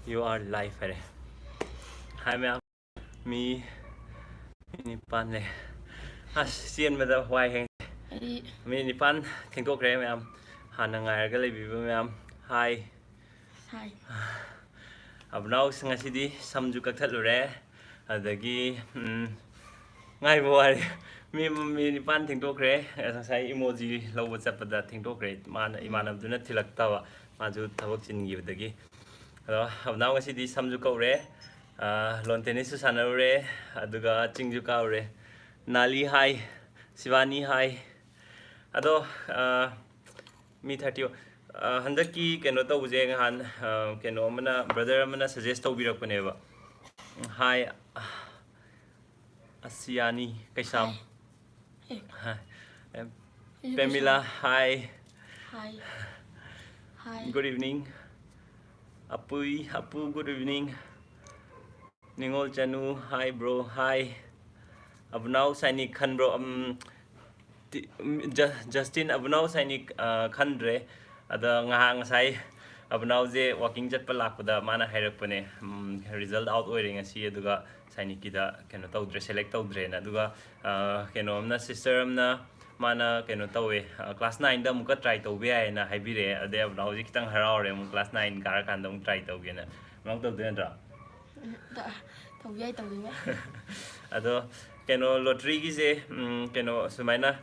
You are live here. Hi ma'am. Me Nipan le. Sian mà da hoài heng. Me Nipan theng tok kre ma'am. Hana ngai ga lei bi ma'am. Hi. Hi. Abnau ngasi samju kak that lure. Adagi ngai bo ari. Me Nipan theng tok kre. Sai emoji lo chat pada theng tok kre. Man imanam du na thilak tawa. Maju thabak chin gi dagi. Hello, abnau ngasi samju kau re. Lon tennis su sanare aduga chingju kaure nali hai Shivani hai ado mi 30 handaki keno to buje han keno mana brother mana suggest to birak paneba hai Asiani Kaisam hi Pamela hi good evening Apu good evening Ningol Chanu, hi bro, hi. Abnau Sainik Khan bro, Justin Abnau Sainik Khandre, ada ngahang sai Abnau je walking jet palak pada mana hairak pane result out oiring asi aduga Sainik kita keno tawdre select tawdre na aduga keno amna sister amna mana keno tawe class 9 da muka try tawbe ai na haibire ade Abnau je kitang haraure mu class 9 kar kan dong try tawge na mang tawde ndra Ado keno lottery gi je keno sumaina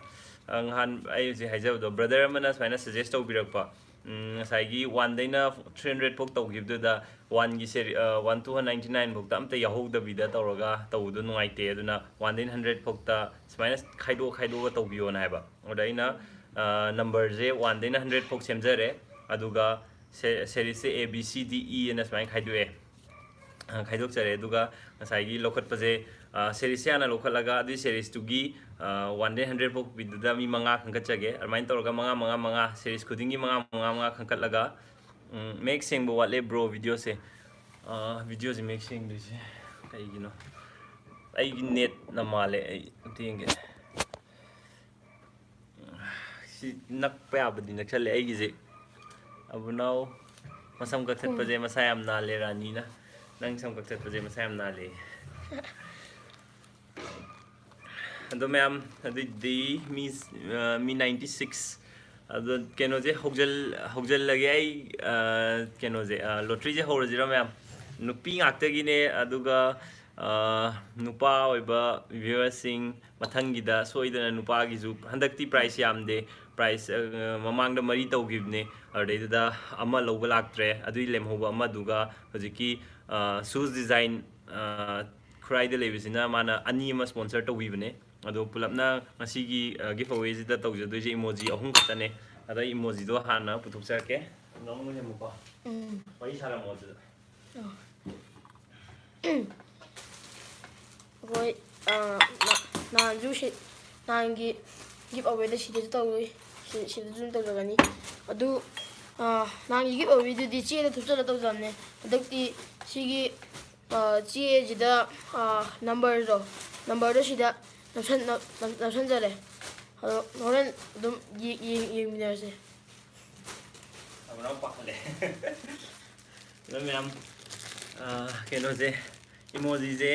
han ai je haijau do brother mana sumaina suggest to birakpa saigi 1 daina 300 pok to give da 1 gi se 1299 pok ta amta yahou da bida tawraga tawdu nungai te aduna 1 pok ta sumaina khaido ga to biyo na haiba odaina number je 1 daina 100 pok semjare aduga series a b c d e na sumaina khaido e खाइदोक चरे दुगा साइगी लोखत पजे series yana lokalaga adi series tugi 100 pok biduda mi manga khangkat chage armain torga manga series khudingi manga khangkat laga make sing bo wale bro video se video se make sing dise kai gino ai net na male ai tinge si nak pa abdi nak chale ai gize abunau masam ka thet paje masayam na le rani na nang sam ka thet paje masayam na le ado ma'am di mi 96 ado keno je hogjal lage ai keno je lottery je horajira ma'am nupi ngakta gi ne aduga nupa oiba viewers sing mathangi da soidana nupa gi ju handakti price yamde price mamang da mari tau gibne ade da ama loba laktre adui lemhoba ama duga hojiki shoes design khrai de lebisina mana ani ma sponsor to wibne ado pulapna masigi giveaway ji da tawjadoi je emoji ahum katane ada emoji do hana puthuk sarke nong mo hemu ko wai sala mo da Rồi na ju shi nangi giveaway da shi da tawui shi da jun tawjagani adu nangi giveaway di che da thupsa da tawjamne adakti sigi che ji da number do shi da napsan jare horen dum yengminarse abra pakale lo ma'am keno je emoji je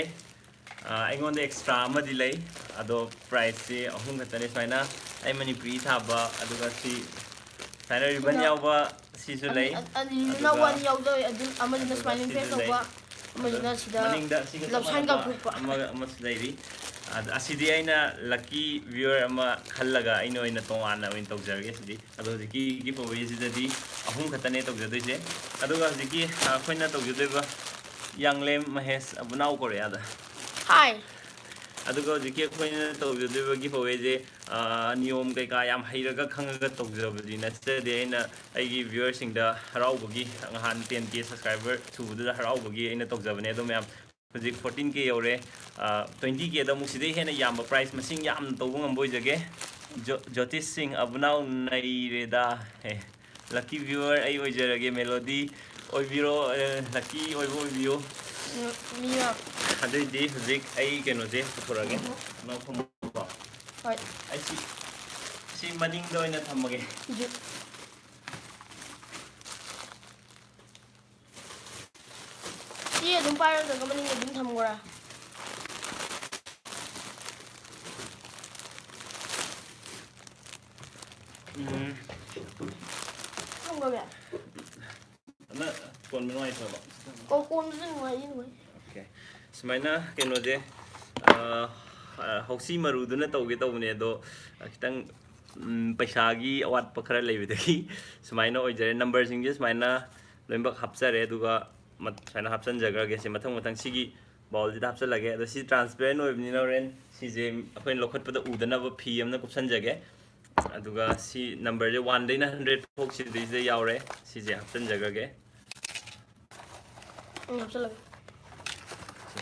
aingonde extra amadi lei ado price je ahum khatane saina ai manipuri thaba aduga si saina ribbon yawba sisu lei ani na one yawdo adu amadi na smiling face over amadi na sida maninda siga lapsan ga phukpa ama sidairi asidi aina lucky viewer ama khallaga aino ina tongana oin tawjarge sidi ado jiki giveaway sidadi ahum khatane tawjadoise aduga jiki khoina tawjadeba yanglem mahesh abunau koreada hi aduga jiki khoina tawjadeba giveaway je niyom kai ka yam hairaga khangaga tawjabadi natsade aina aigi viewer singda haraubagi han 10k subscriber thubuda haraubagi aina tawjabane ado ma'am Hujik 14k yore 20k da mukside hena yamba price masing yam tawbu ngamboy jage Jyotish Singh abunau naireda he lucky viewer ai oijarage melody oibiro lucky oibo oibio miya adai de hujik ai keno je puthorage no phom ba hoi ai si maning do ina thamage ꯆꯦ ꯑꯗꯨꯝ ꯄꯥꯏꯔꯒ ꯃꯅꯤꯡꯗ ꯑꯗꯨꯝ ꯊꯝꯈꯣꯔꯥ ꯊꯝꯈ꯭ꯔꯒꯦ ꯑꯗꯨꯅ ꯀꯣꯟꯕ ꯅꯨꯡꯉꯥꯏꯇ꯭ꯔꯕ ꯑꯣ ꯀꯣꯟꯕꯁꯨ ꯅꯨꯡꯉꯥꯏ okay ꯁꯨꯃꯥꯏꯅ ꯀꯩꯅꯣꯁꯦ ꯍꯧꯁꯤ ꯃꯔꯨꯗꯨꯅ ꯇꯧꯒꯦ ꯇꯧꯕꯅꯦ ꯑꯗꯣ ꯈꯤꯇꯪ ꯄꯩꯁꯥꯒꯤ ꯑꯋꯥꯠꯄ ꯈꯔ ꯂꯩꯕꯗꯒꯤ ꯁꯨꯃꯥꯏꯅ ꯑꯣꯏꯖꯔꯦ ꯅꯝꯕꯔꯁꯤꯡꯁꯦ ꯁꯨꯃꯥꯏꯅ ꯂꯣꯏꯅꯃꯛ ꯍꯥꯞꯆꯔꯦ ꯑꯗꯨꯒ ꯁꯨꯃꯥꯏꯅ ꯍꯥꯞꯆꯟꯖꯈ꯭ꯔꯒꯦ ꯁꯤ ꯃꯊꯪ ꯃꯊꯪ ꯁꯤꯒꯤ ꯕꯥꯎꯜꯁꯤꯗ ꯍꯥꯞꯆꯜꯂꯒꯦ ꯑꯗꯣ ꯁꯤ ꯇ꯭ꯔꯥꯟꯁꯄꯦꯔꯦꯟ ꯑꯣꯏꯕꯅꯤꯅ ꯍꯣꯔꯦꯟ ꯁꯤꯁꯦ ꯑꯩꯈꯣꯏꯅ ꯂꯧꯈꯠꯄꯗ ꯎꯗꯅꯕ ꯐꯤ ꯑꯃꯅ ꯀꯨꯞꯁꯟꯖꯒꯦ ꯑꯗꯨꯒ ꯁꯤ ꯅꯝꯕꯔꯁꯦ 1ꯗꯩꯅ 100 ꯐꯥꯎ ꯁꯤꯗꯩꯁꯤꯗ ꯌꯥꯎꯔꯦ ꯁꯤꯁꯦ ꯍꯥꯞꯆꯟꯖꯈ꯭ꯔꯒꯦ ꯍꯥꯞꯆꯜꯂꯒꯦ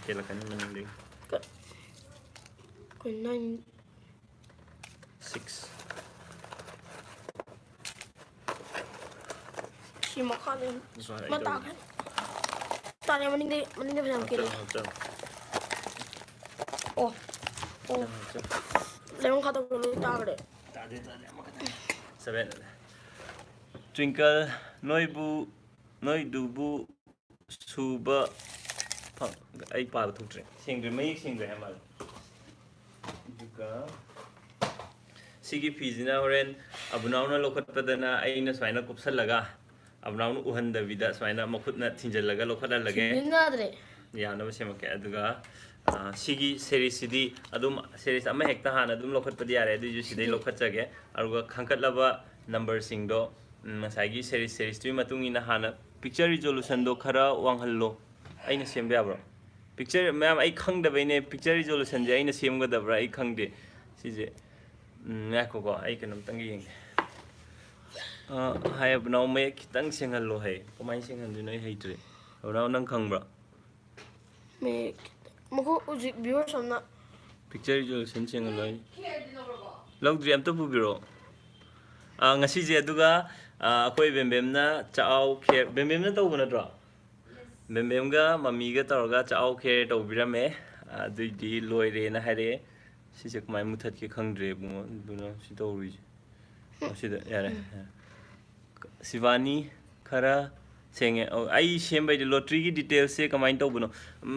ꯀꯦꯜꯂꯛꯀꯅꯤ ꯃꯅꯤꯡꯗꯒꯤ 9 6 ꯁꯤ ꯃꯈꯥꯗ ꯇꯥꯈ꯭ꯔꯦ ꯇꯥꯔꯦ ꯃꯅꯤꯡꯗ ꯐꯖꯅ ꯀꯦꯜꯂꯦ ꯑꯣ ꯂꯩꯃ ꯈꯥꯗ ꯂꯣꯏ ꯇꯥꯈ꯭ꯔꯦ ꯇꯥꯗꯦ ꯑꯃꯈꯛꯇꯪ 7 ꯇ꯭ꯋꯤꯡꯀꯜ ꯅꯣꯏꯗꯨꯕꯨ ꯁꯨꯕ ꯑꯩ ꯄꯥꯕ ꯊꯣꯛꯇ꯭ꯔꯦ ꯁꯦꯡꯗ꯭ꯔꯦ ꯃꯌꯦꯛ ꯁꯦꯡꯗ꯭ꯔꯦ ꯍꯥꯏ ꯃꯥꯜꯂꯦ ꯑꯗꯨꯒ ꯁꯤꯒꯤ ꯐꯤꯁꯤꯅ ꯍꯣꯔꯦꯟ ꯑꯕꯨꯅꯥꯎꯅ ꯂꯧꯈꯠꯄꯗꯅ ꯑꯩꯅ ꯁꯨꯃꯥꯏꯅ ꯀꯨꯞꯁꯜꯂꯒ ꯑꯕꯨꯅꯥꯎꯅ ꯎꯍꯟꯗꯕꯤꯗ ꯁꯨꯃꯥꯏꯅ ꯃꯈꯨꯠꯅ ꯊꯤꯡꯖꯤꯜꯂꯒ ꯂꯧꯈꯠꯍꯜꯂꯒꯦ ꯌꯥꯅꯕ ꯁꯦꯝꯃꯛꯀꯦ ꯑꯗꯨꯒ ꯁꯤꯒꯤ ꯁꯦꯔꯤꯁꯁꯤꯗꯤ ꯑꯗꯨꯝ ꯁꯦꯔꯤꯁ ꯑꯃ ꯍꯦꯛꯇ ꯍꯥꯟꯅ ꯑꯗꯨꯝ ꯂꯧꯈꯠꯄꯗꯤ ꯌꯥꯔꯦ ꯑꯗꯨꯏꯁꯨ ꯁꯤꯗꯩ ꯂꯧꯈꯠꯆꯒꯦ ꯑꯗꯨꯒ ꯈꯟꯀꯠꯂꯕ ꯅꯝꯕꯔꯁꯤꯡꯗꯣ ꯉꯁꯥꯏꯒꯤ ꯁꯦꯔꯤꯁꯇꯨꯒꯤ ꯃꯇꯨꯡ ꯏꯟꯅ ꯍꯥꯟꯅ ꯄꯤꯛꯆꯔ ꯔꯤꯖꯣꯂꯨꯁꯟꯗꯣ ꯈꯔ ꯋꯥꯡꯍꯜꯂꯣ ꯑꯩꯅ ꯁꯦꯝꯕ ꯌꯥꯕ꯭ꯔꯣ ꯄꯤꯛꯆꯔ ꯃꯌꯥꯝ ꯑꯩ ꯈꯪꯗꯕꯩꯅꯦ ꯄꯤꯛꯆꯔ ꯔꯤꯖꯣꯂꯨꯁꯟꯁꯦ ꯑꯩꯅ ꯁꯦꯝꯒꯗꯕ꯭ꯔꯥ ꯑꯩ ꯈꯪꯗꯦ ꯁꯤꯁꯦ ꯉꯥꯏꯈꯣꯀꯣ ꯑꯩ ꯀꯩꯅꯣꯝꯇꯪ ꯌꯦꯡꯒꯦ ꯍꯥꯏ ꯑꯕꯨꯅꯥꯎ ꯃꯌꯦꯛ ꯈꯤꯇꯪ ꯁꯦꯡꯍꯜꯂꯣ ꯍꯩ ꯀꯃꯥꯏꯅ ꯁꯦꯡꯍꯟꯗꯣꯏꯅꯣ ꯑꯩ ꯍꯩꯇ꯭ꯔꯦ ꯑꯕꯨꯅꯥꯎ ꯅꯪ ꯈꯪꯕ꯭ꯔꯥ ꯃꯌꯦꯛ ꯃꯈꯣꯏ ꯍꯧꯖꯤꯛ ꯚꯤꯌꯨꯋꯔꯁ ꯑꯃꯅ ꯄꯤꯛꯆꯔ ꯔꯤꯖꯣꯂꯨꯁꯟ ꯁꯦꯡꯍꯜꯂꯣ ꯂꯧꯗ꯭ꯔꯤ ꯑꯝꯇ ꯄꯨꯕꯤꯔꯛꯑꯣ ꯉꯁꯤꯁꯦ ꯑꯗꯨꯒ ꯑꯩꯈꯣꯏ ꯕꯦꯝꯕꯦꯝꯅ ꯆꯥꯛꯑꯥꯎ ꯈꯦꯔ ꯕꯦꯝꯕꯦꯝꯅ ꯇꯧꯕ ꯅꯠꯇ꯭ꯔꯣ ꯕꯦꯝꯕꯦꯝꯒ ꯃꯃꯤꯒ ꯇꯧꯔꯒ ꯆꯥꯛꯑꯥꯎ ꯈꯦꯔ ꯇꯧꯕꯤꯔꯝꯃꯦ ꯑꯗꯨꯏꯗꯤ ꯂꯣꯏꯔꯦꯅ ꯍꯥꯏꯔꯛꯑꯦ ꯁꯤꯁꯦ ꯀꯃꯥꯏꯅ ꯃꯨꯊꯠꯀꯦ ꯈꯪꯗ꯭ꯔꯦ ꯏꯕꯨꯡꯉꯣ ꯑꯗꯨꯅ ꯁꯤ ꯇꯧꯔꯨꯏꯁꯦ ꯁꯤꯗ ꯌꯥꯔꯦ ꯁꯤꯕꯥꯅꯤ ꯈꯔ ꯁꯦꯡꯉꯦ ꯑꯩ ꯁꯦꯝꯕꯩꯗꯤ ꯂꯣꯇ꯭ꯔꯤꯒꯤ ꯗꯤꯇꯦꯜꯁꯁꯦ ꯀꯃꯥꯏꯅ ꯇꯧꯕꯅꯣ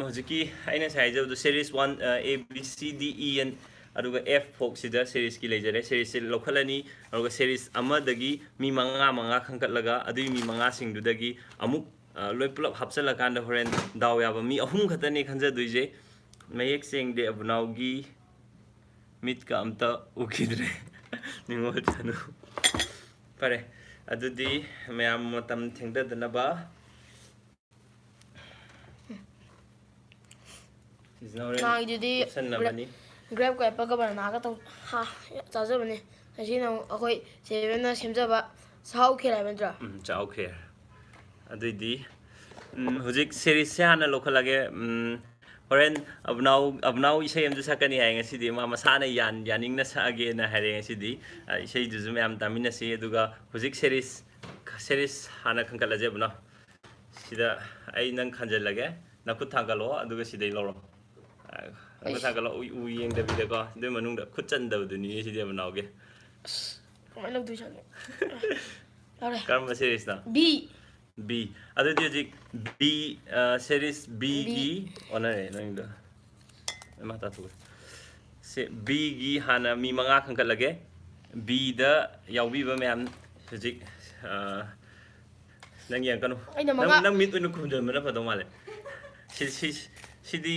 ꯍꯧꯖꯤꯛꯀꯤ ꯑꯩꯅ ꯉꯁꯥꯏ ꯍꯥꯏꯖꯕꯗꯣ ꯁꯦꯔꯤꯁ 1 ABCDEN ꯑꯗꯨꯒ F ꯐꯣꯛꯁꯤꯗ ꯁꯦꯔꯤꯁꯀꯤ ꯂꯩꯖꯔꯦ ꯁꯦꯔꯤꯁꯁꯦ ꯂꯧꯈꯠꯂꯅꯤ ꯑꯗꯨꯒ ꯁꯦꯔꯤꯁ ꯑꯃꯗꯒꯤ ꯃꯤ ꯃꯉꯥ ꯈꯟꯀꯠꯂꯒ ꯑꯗꯨꯒꯤ ꯃꯤ ꯃꯉꯥꯁꯤꯡꯗꯨꯗꯒꯤ ꯑꯃꯨꯛ ꯂꯣꯏ ꯄꯨꯂꯞ ꯍꯥꯞꯆꯜꯂꯀꯥꯟꯗ ꯍꯣꯔꯦꯟ ꯗꯥꯎ ꯌꯥꯕ ꯃꯤ 3 ꯈꯛꯇꯅꯦ ꯈꯟꯖꯗꯣꯏꯁꯦ ꯃꯌꯦꯛ ꯁꯦꯡꯗꯦ ꯑꯕꯨꯅꯥꯎꯒꯤ ꯃꯤꯠꯀ ꯑꯝꯇ ꯎꯈꯤꯗ꯭ꯔꯦ ꯅꯤꯡꯉꯣꯜ ꯆꯅꯨ ꯐꯔꯦ ꯑꯗꯨꯗꯤ ꯃꯌꯥꯝ ꯃꯇꯝ ꯊꯦꯡꯊꯗꯅꯕ ꯅꯍꯥꯟꯒꯤꯗꯨꯗꯤ ꯒ꯭ꯔꯦꯞ ꯀꯣꯏꯄꯒ ꯕꯅꯥꯅꯥꯒ ꯇꯧ ꯆꯥꯖꯕꯅꯦ ꯑꯁꯤꯅ ꯑꯩꯈꯣꯏ ꯆꯦꯕꯦꯝꯅ ꯁꯦꯝꯖꯕ ꯆꯥꯛꯍꯥꯎ ꯈꯦꯔ ꯍꯥꯏꯕ ꯅꯠꯇ꯭ꯔꯣ ꯆꯥꯛꯍꯥꯎ ꯈꯦꯔ ꯑꯗꯨꯏꯗꯤ ꯍꯧꯖꯤꯛ ꯁꯦꯔꯤꯁꯁꯦ ꯍꯥꯟꯅ ꯂꯧꯈꯠꯂꯒꯦ ꯍꯣꯔꯦꯟ ꯑꯕꯨꯅꯥꯎ ꯏꯁꯩ ꯑꯃꯁꯨ ꯁꯛꯀꯅꯤ ꯍꯥꯏ ꯉꯁꯤꯗꯤ ꯃꯥ ꯃꯁꯥꯅ ꯌꯥꯅꯤꯡꯅ ꯁꯛꯑꯒꯦꯅ ꯍꯥꯏꯔꯦ ꯉꯁꯤꯗꯤ ꯏꯁꯩꯗꯨꯁꯨ ꯃꯌꯥꯝ ꯇꯥꯃꯤꯟꯅꯁꯤ ꯑꯗꯨꯒ ꯍꯧꯖꯤꯛ ꯁꯦꯔꯤꯁ ꯍꯥꯟꯅ ꯈꯟꯀꯠꯂꯁꯦ ꯑꯕꯨꯅꯥꯎ ꯁꯤꯗ ꯑꯩ ꯅꯪ ꯈꯟꯖꯜꯂꯒꯦ ꯅꯈꯨꯠ ꯊꯥꯡꯒꯠꯂꯛꯑꯣ ꯑꯗꯨꯒ ꯁꯤꯗꯩ ꯂꯧꯔꯣ ꯅꯈꯨꯠ ꯊꯥꯡꯒꯠꯂꯛꯑꯣ ꯎ ꯌꯦꯡꯗꯕꯤꯗꯀꯣ ꯑꯗꯨꯏ ꯃꯅꯨꯡꯗ ꯈꯨꯠ ꯆꯟꯗꯕꯗꯨꯅꯤꯅꯦ ꯁꯤꯗꯤ ꯑꯕꯨꯅꯥꯎꯒꯤ ꯀꯃꯥꯏꯅ ꯂꯧꯗꯣꯏꯖꯥꯠꯅꯣ ꯀꯔꯝꯕ ꯁꯦꯔꯤꯁꯅꯣ B ꯑꯗꯨꯗꯤ ꯍꯧꯖꯤꯛ B ꯁꯦꯔꯤꯁ Bꯒꯤ ꯑꯣꯟꯅꯔꯦ ꯅꯪꯗꯣ ꯃꯥ ꯇꯥꯊꯣꯛꯑꯦ Bꯒꯤ ꯍꯥꯟꯅ ꯃꯤ 5 ꯈꯟꯀꯠꯂꯒꯦ Bꯗ ꯌꯥꯎꯕꯤꯕ ꯃꯌꯥꯝ ꯍꯧꯖꯤꯛ ꯅꯪ ꯌꯦꯡꯀꯅꯨ ꯅꯪ ꯃꯤꯠ ꯑꯣꯏꯅ ꯈꯨꯝꯖꯤꯟꯕꯅ ꯐꯗꯧ ꯃꯥꯜꯂꯦ ꯁꯤꯗꯤ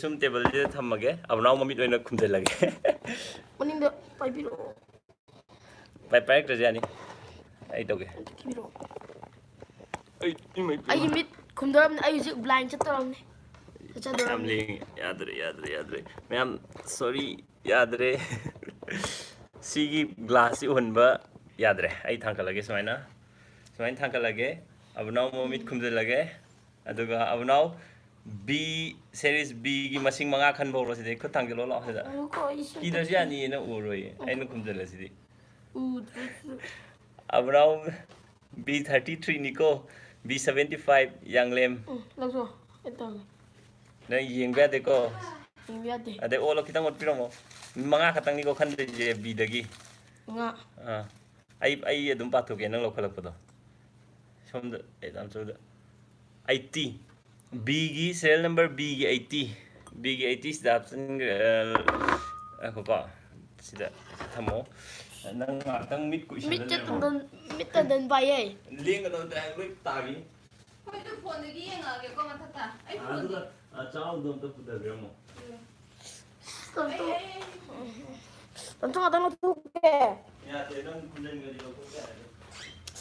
ꯁꯨꯝ ꯇꯦꯕꯜꯁꯤꯗ ꯊꯝꯃꯒꯦ ꯑꯕꯨꯅꯥꯎ ꯃꯃꯤꯠ ꯑꯣꯏꯅ ꯈꯨꯝꯖꯤꯜꯂꯒꯦ ꯃꯅꯤꯡꯗ ꯄꯥꯏꯕꯤꯔꯛꯑꯣ ꯄꯥꯏꯔꯛꯇ꯭ꯔꯁꯨ ꯌꯥꯅꯤ ꯑꯩ ꯇꯧꯒꯦ ꯑꯩꯒꯤ ꯃꯤꯠ ꯈꯨꯝꯗꯧꯔꯕꯅꯤ ꯑꯩ ꯍꯧꯖꯤꯛ ꯕ꯭ꯂꯥꯏꯟ ꯆꯠꯇꯧꯔꯕꯅꯤ ꯌꯥꯝ ꯂꯦꯡꯉꯦ ꯌꯥꯗ꯭ꯔꯦ ꯃꯌꯥꯝ ꯁꯣꯔꯤ ꯌꯥꯗ꯭ꯔꯦ ꯁꯤꯒꯤ ꯒ꯭ꯂꯥꯁꯁꯤ ꯎꯍꯟꯕ ꯌꯥꯗ꯭ꯔꯦ ꯑꯩ ꯊꯥꯡꯀꯠꯂꯒꯦ ꯁꯨꯃꯥꯏꯅ ꯊꯥꯡꯀꯠꯂꯒꯦ ꯑꯕꯨꯅꯥꯎ ꯃꯃꯤꯠ ꯈꯨꯝꯖꯤꯜꯂꯒꯦ ꯑꯗꯨꯒ ꯑꯕꯨꯅꯥꯎ B ꯁꯦꯔꯤꯁ Bꯒꯤ ꯃꯁꯤꯡ 5 ꯈꯟꯕ ꯍꯧꯔꯣ ꯁꯤꯗꯩ ꯈꯨꯠ ꯊꯥꯡꯖꯜꯂꯣ ꯂꯥꯛꯑꯣ ꯁꯤꯗ ꯀꯤꯗ꯭ꯔꯁꯨ ꯌꯥꯅꯤꯌꯦ ꯅꯪ ꯎꯔꯣꯏꯌꯦ ꯑꯩꯅ ꯈꯨꯝꯖꯤꯜꯂꯁꯤꯗꯤ ꯑꯕꯨꯅꯥꯎ B33 ꯅꯤꯀꯣ B75 ꯌꯥꯡꯂꯦꯝ ꯅꯪ ꯌꯦꯡꯕ ꯌꯥꯗꯦꯀꯣ ꯑꯗꯩ ꯑꯣꯜꯂꯣ ꯈꯤꯇꯪ ꯑꯣꯠꯄꯤꯔꯝꯃꯣ 5 ꯈꯛꯇꯪꯅꯤꯀꯣ ꯈꯟꯗꯣꯏꯁꯦ Bꯗꯒꯤ ꯑꯩ ꯑꯗꯨꯝ ꯄꯥꯊꯣꯛꯀꯦ ꯅꯪ ꯂꯧꯈꯠꯂꯛꯄꯗꯣ ꯁꯣꯝꯗ 80 B gi serial number B gi 80. B gi 80 sida hapsin ko sida thamo nang tang mit ku Mit isala tet le mit tet den bai ai. leng no ta loi tagi Hoi tu phone de gi nga ge ko ma thata. Ai phone adu di. chao dom ta puda remo Tam Ai tu ai. tam tu ngadang tu ke. ya te nang kunden ga di ko ka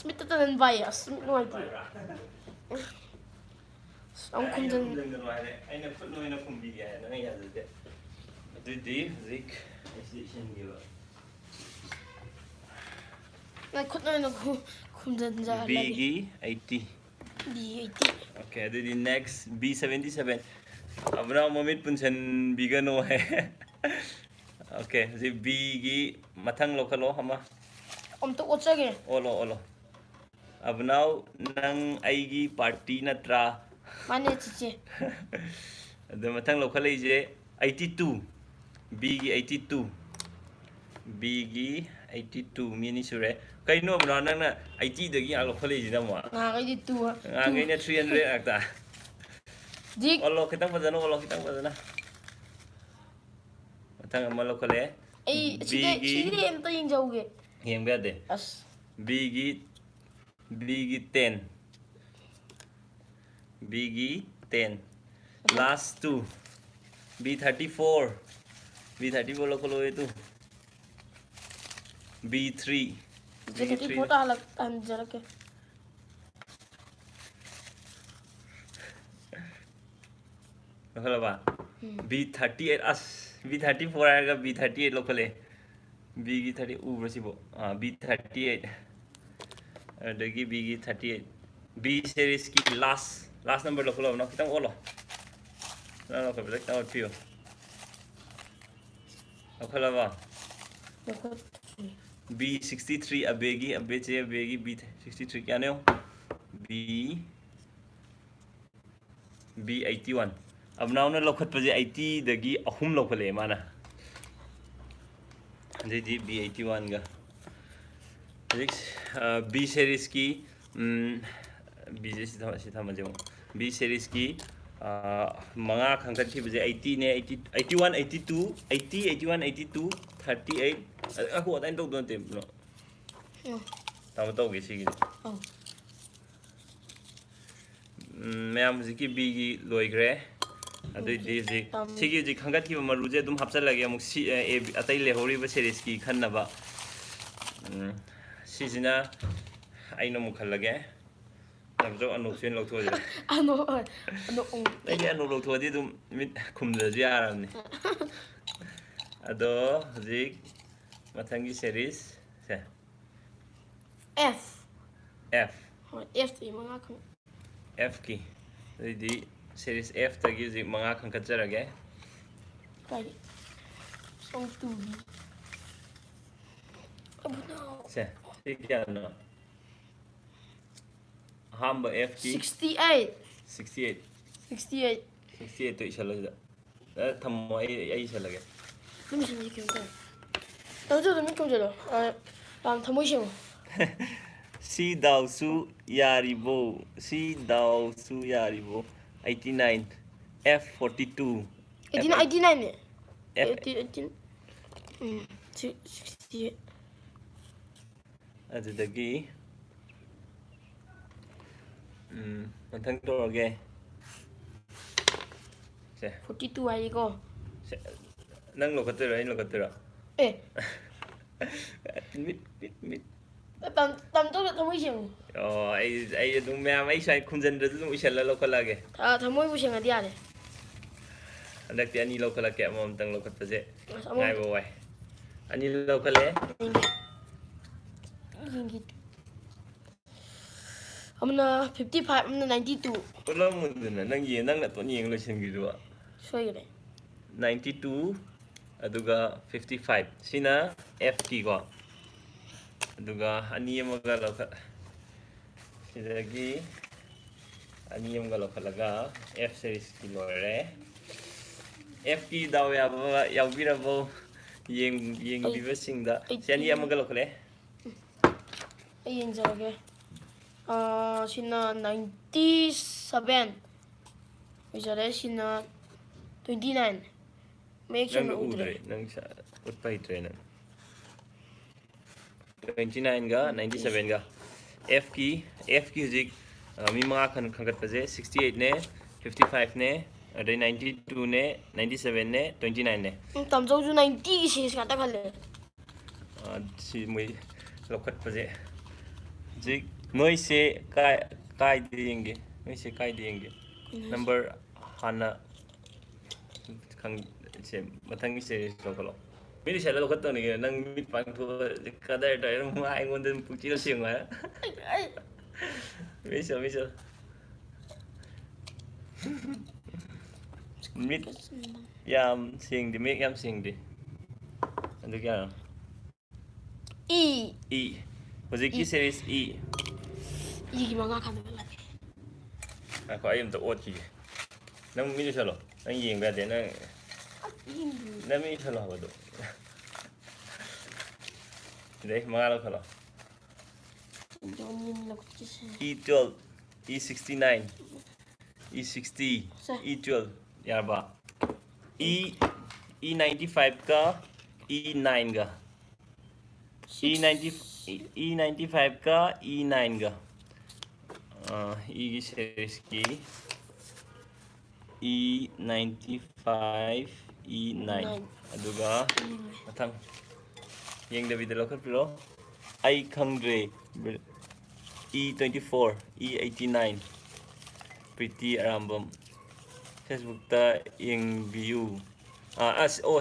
Mit tet den bai as mit no ai. Ang ai kunden kunden ga ai ai na phut no ina kumbi ga na ya de adu di zik station gi ba na khut no kunden ja B lagi. gi 80 Bi 80. okay adu di next B 77 abna momit punchen biga no hai okay ji B gi mathang lokalo hama Om tu ocha ge. olo abnau nang aigi party natra Mane chiche. adu mathang lokale je 82 B gi 82 B gi 82 mini sure kaino abna nang na 80 dagi a lokale ji na ma Nga ga di tu. ngai na 300 akta Dik olo kitang padana mathang ama lokale ai B chide gi chide em ta ying jau ge. yeng ba de As B gi 10 B gi 10 last two B 34 B 34 lokalo itu B 3 je ke photo halak an jara ke. lokalo ba B 38 as B 34 आएगा B 38 lokale B gi 30 ubra sibo B 38 adagi B gi 38 B series ki last number lokalo na kitang olo na lokalo kitang pio lokalo ba B 63 abegi B 63 क्या नहीं हो B 81 अब now ना लोखत पजे 80 दगी अहुम लोखले माना जी B 81 का B series की B जैसी था मजे B series की मंगा खंगत की बजे 80 ने 81 82 80 81 82 38 aku atain tau don tem no tama tau ge sigi Oh. Ma'am जिकी बी की लोइग्रे अदु दि जि सिगी जि खंगत की मरुजे दुम हपचल लगे अमुक सी ए अतै लेहौरी बा सीरीज की खन्नबा सिजिना आइनो मुखल लगे तबजो अनुसेन लौथो जे Ano ai anu lौथो दि दुम मिट खुमज जि आरामनि अदो जि मथंगी सीरीज से F. F F ti mga khang. F की di series F tagi zi mga khangkatjarage Kai. Song tu bi. Abu no. se kya no hamba F की 68. 68 68. 68 to isalo da thammo ai isalage Kami sini kyo ko. Tao jo mi kyo jo. Ram thamoi shi. si dao su yaribo 89 F 42 89 ne. F 18. 68. adudagi mathang torage se 42 ai ko. nang lokatera in lokatera Eh. mit Tam to thamoi shi. ai dung mea mai sai khunjan da dung isalla lokalage Thamoi bu sing adia de. andak ti ani lokalake amam tang lokat paje Amam- ngai bo wai ani lokale Ringgit. Amna 55 amna 92. ulam muduna nang ye nang na to ni lo sing gidu Soi gre. 92 aduga 55 sina FT ko aduga ani amaga lokat sidagi ani amaga lokalaga F series ki lore FT daw ya ba yaubira bo yeng biba singda siani amaga lokale Ai enjoy ge. Sina 97. ꯂꯣꯏꯖꯔꯦ ꯁꯤꯅ 29 ꯃꯌꯦꯛ ꯁꯦꯡꯅ ꯎꯗ꯭ꯔꯦ nang utpa hitre nang 29 ga 97 ga F ki huzik mi mga khangat paje 68 ne 55 ne adai 92 ne 97 ne 29 ne tamjouju 90 gi series ka ta khale si moi lokhat paje zik noi se kai denge noi se kai denge number hana khang se mathang gi series lokalo mini sala lokhat to ni nang mit pang thu kadai dai ma ai ngon den pu chi lo siang ma Misal mit yam sing di make yam sing di adu kya E hojiki series E gi manga khan ba ko ayam to ot ki nang mi salo nang yeng ba de nang mi salo ba do dei manga lo khalo E12 E69 E60 E12 yarba E95 ka E9 ga E95 ka E9 ga E ki series ki E95 E9 aduga mathang yeng da video lokhat pro ai khangdre E24 E89 pretty arambam Facebook ta yung view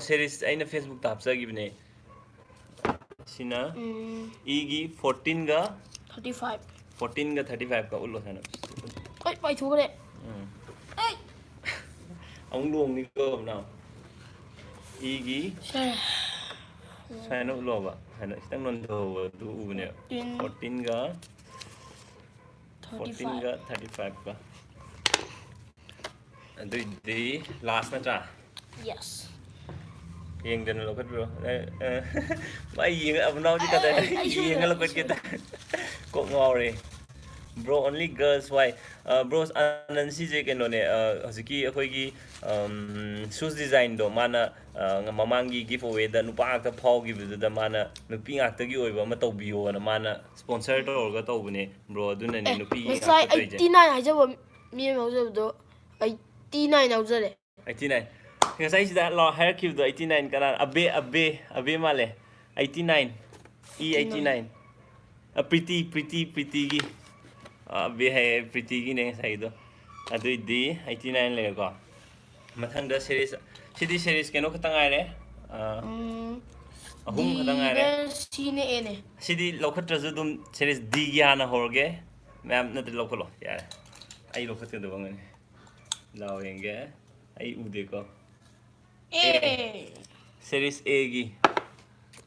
series aina Facebook ta hapsa gibne sina E gi 14 ga 35 ka ulo sana oi pai thu kare ai ang luong ni ko na E gi sana ulo ba sana istang non do du ubne 14 ga 35 ka adu di last na cha yes yeng den lo kat bro mai yeng abnau ji ka da yeng lo kat kita ko ngore bro only girls why bros anan si je ke no ne hojiki akhoi gi shoes design do mana mamangi giveaway da nupa ka phau gi bu da mana nupi ngak ta gi oi ba ma tau bio na mana sponsor to ga to bu ne bro aduna ne nupi sai 89 hai jabo mi mo jabo do 89 au jare 89 ngasai sida lo hair cube do 89 kana abe male 89 E89 a pretty gi abe hai pretty gi ne sai do adu di 89 le ko mathang da series sidi series keno khatang ai re ahum khatang ai re sine ene sidi lokhat tra dum series D gi hana horge ma'am na de lokolo ya ai lokhat ke do bangan lao yenge ai ude ko series A gi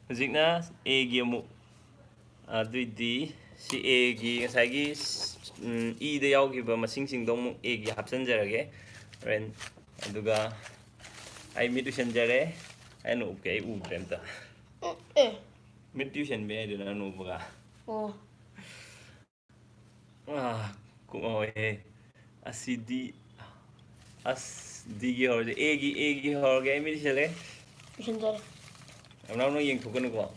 hujikna A gi amu adu di si A gi ngasai gi E da yaw gi ba masing sing dong A gi hapsan jarage ren aduga ai mi tuition jare ai no ke u premta mi tuition be ai na no buga ko oi asidi gi hor A gi hor ge mi chele tuition jare amna no yeng thukun ko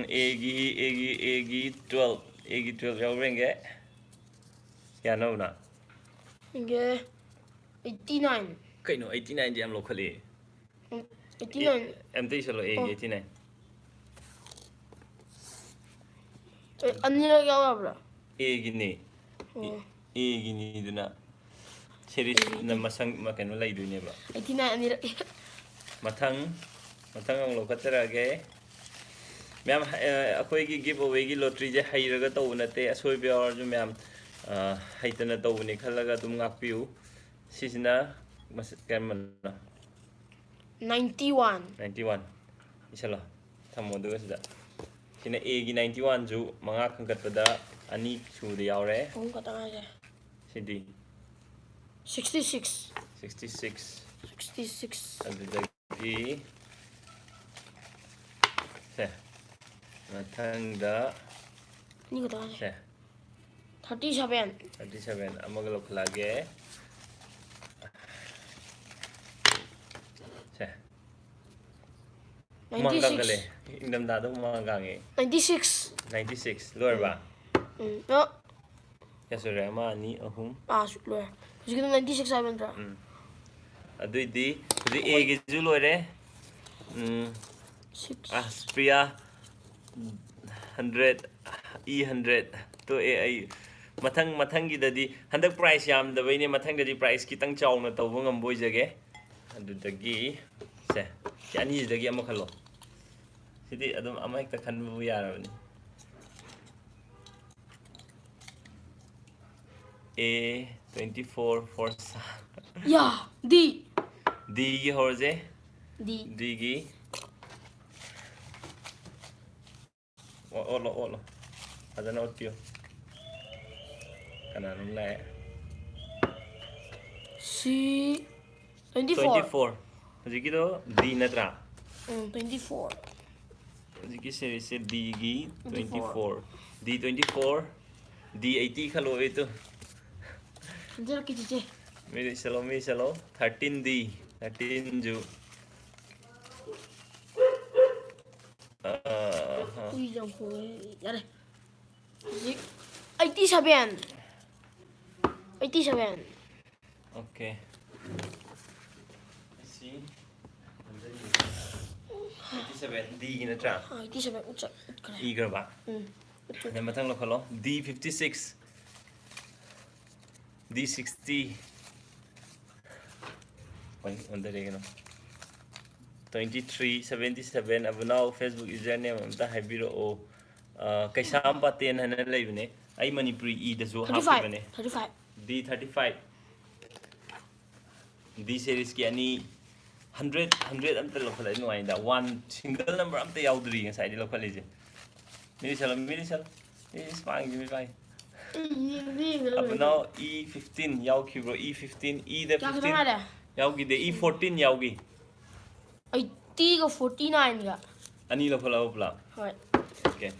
A gi 12 yaw renge ya no na inge 89 kai no 89 jam lo khale 89 em te solo A 89 anira yawa bra A gi ni duna series na masang makano lai du ne ba 89 anira mathang ang lo khatara ge ma'am अखोई give away की lottery जे हैरगा तौ नते असोय Weber जो ma'am हैतना तौने खलगा तुम गापिउ सिसिना मस कैमना 91 इसला थमो दुगा सिदा किना A की 91 जु मंगा खंगतपदा अनि सुदे यावरे हम कता है सिदी 66 अदुदगी से mathangda ni kata se 37 amagalo khlage Se. 96. Ingdam da do mangangi. 96. 96. Lower ba? No. Yes, sir. Ma ni ahum. Lower. Just give 96 7 tra. Aduidi, the egg is loire. 6. Priya 100 E100 to a matangi dadi 100 price yam the way matang the price kitang chow na tawong ang boys again. And the gi se can is the game of City Adam Amike the Kanbuya A24 for Yeah, D. D Horse D. Digi Olo I don't know what you can I C. 24. 24 Zigido D Natra 24. Zigi series D 24 D24 D80 Kalo ito Anjir kici. Me salo 13D 13 Ju Ui dòng khối. Ra đây. 87. 87. Okay. Let's see. 87 D gina tra. 87 ut kare. Eager ba? Then matang lo khalo D56 D60 Wait, under there 2377 अब now Facebook username amta haibiro o Keisampat 10 hana leibne ai manipuri e da zo hapibane 35. D35 D series ki ani 100 amta lo khala no ainda one single number amta yaudri ngasai di lo khali je miri sal is fine give me fine अब now E15 याउकी bro E15 E the 15 याउगी the E14 याउगी 80 का 49 का ani lo phala upla होय okay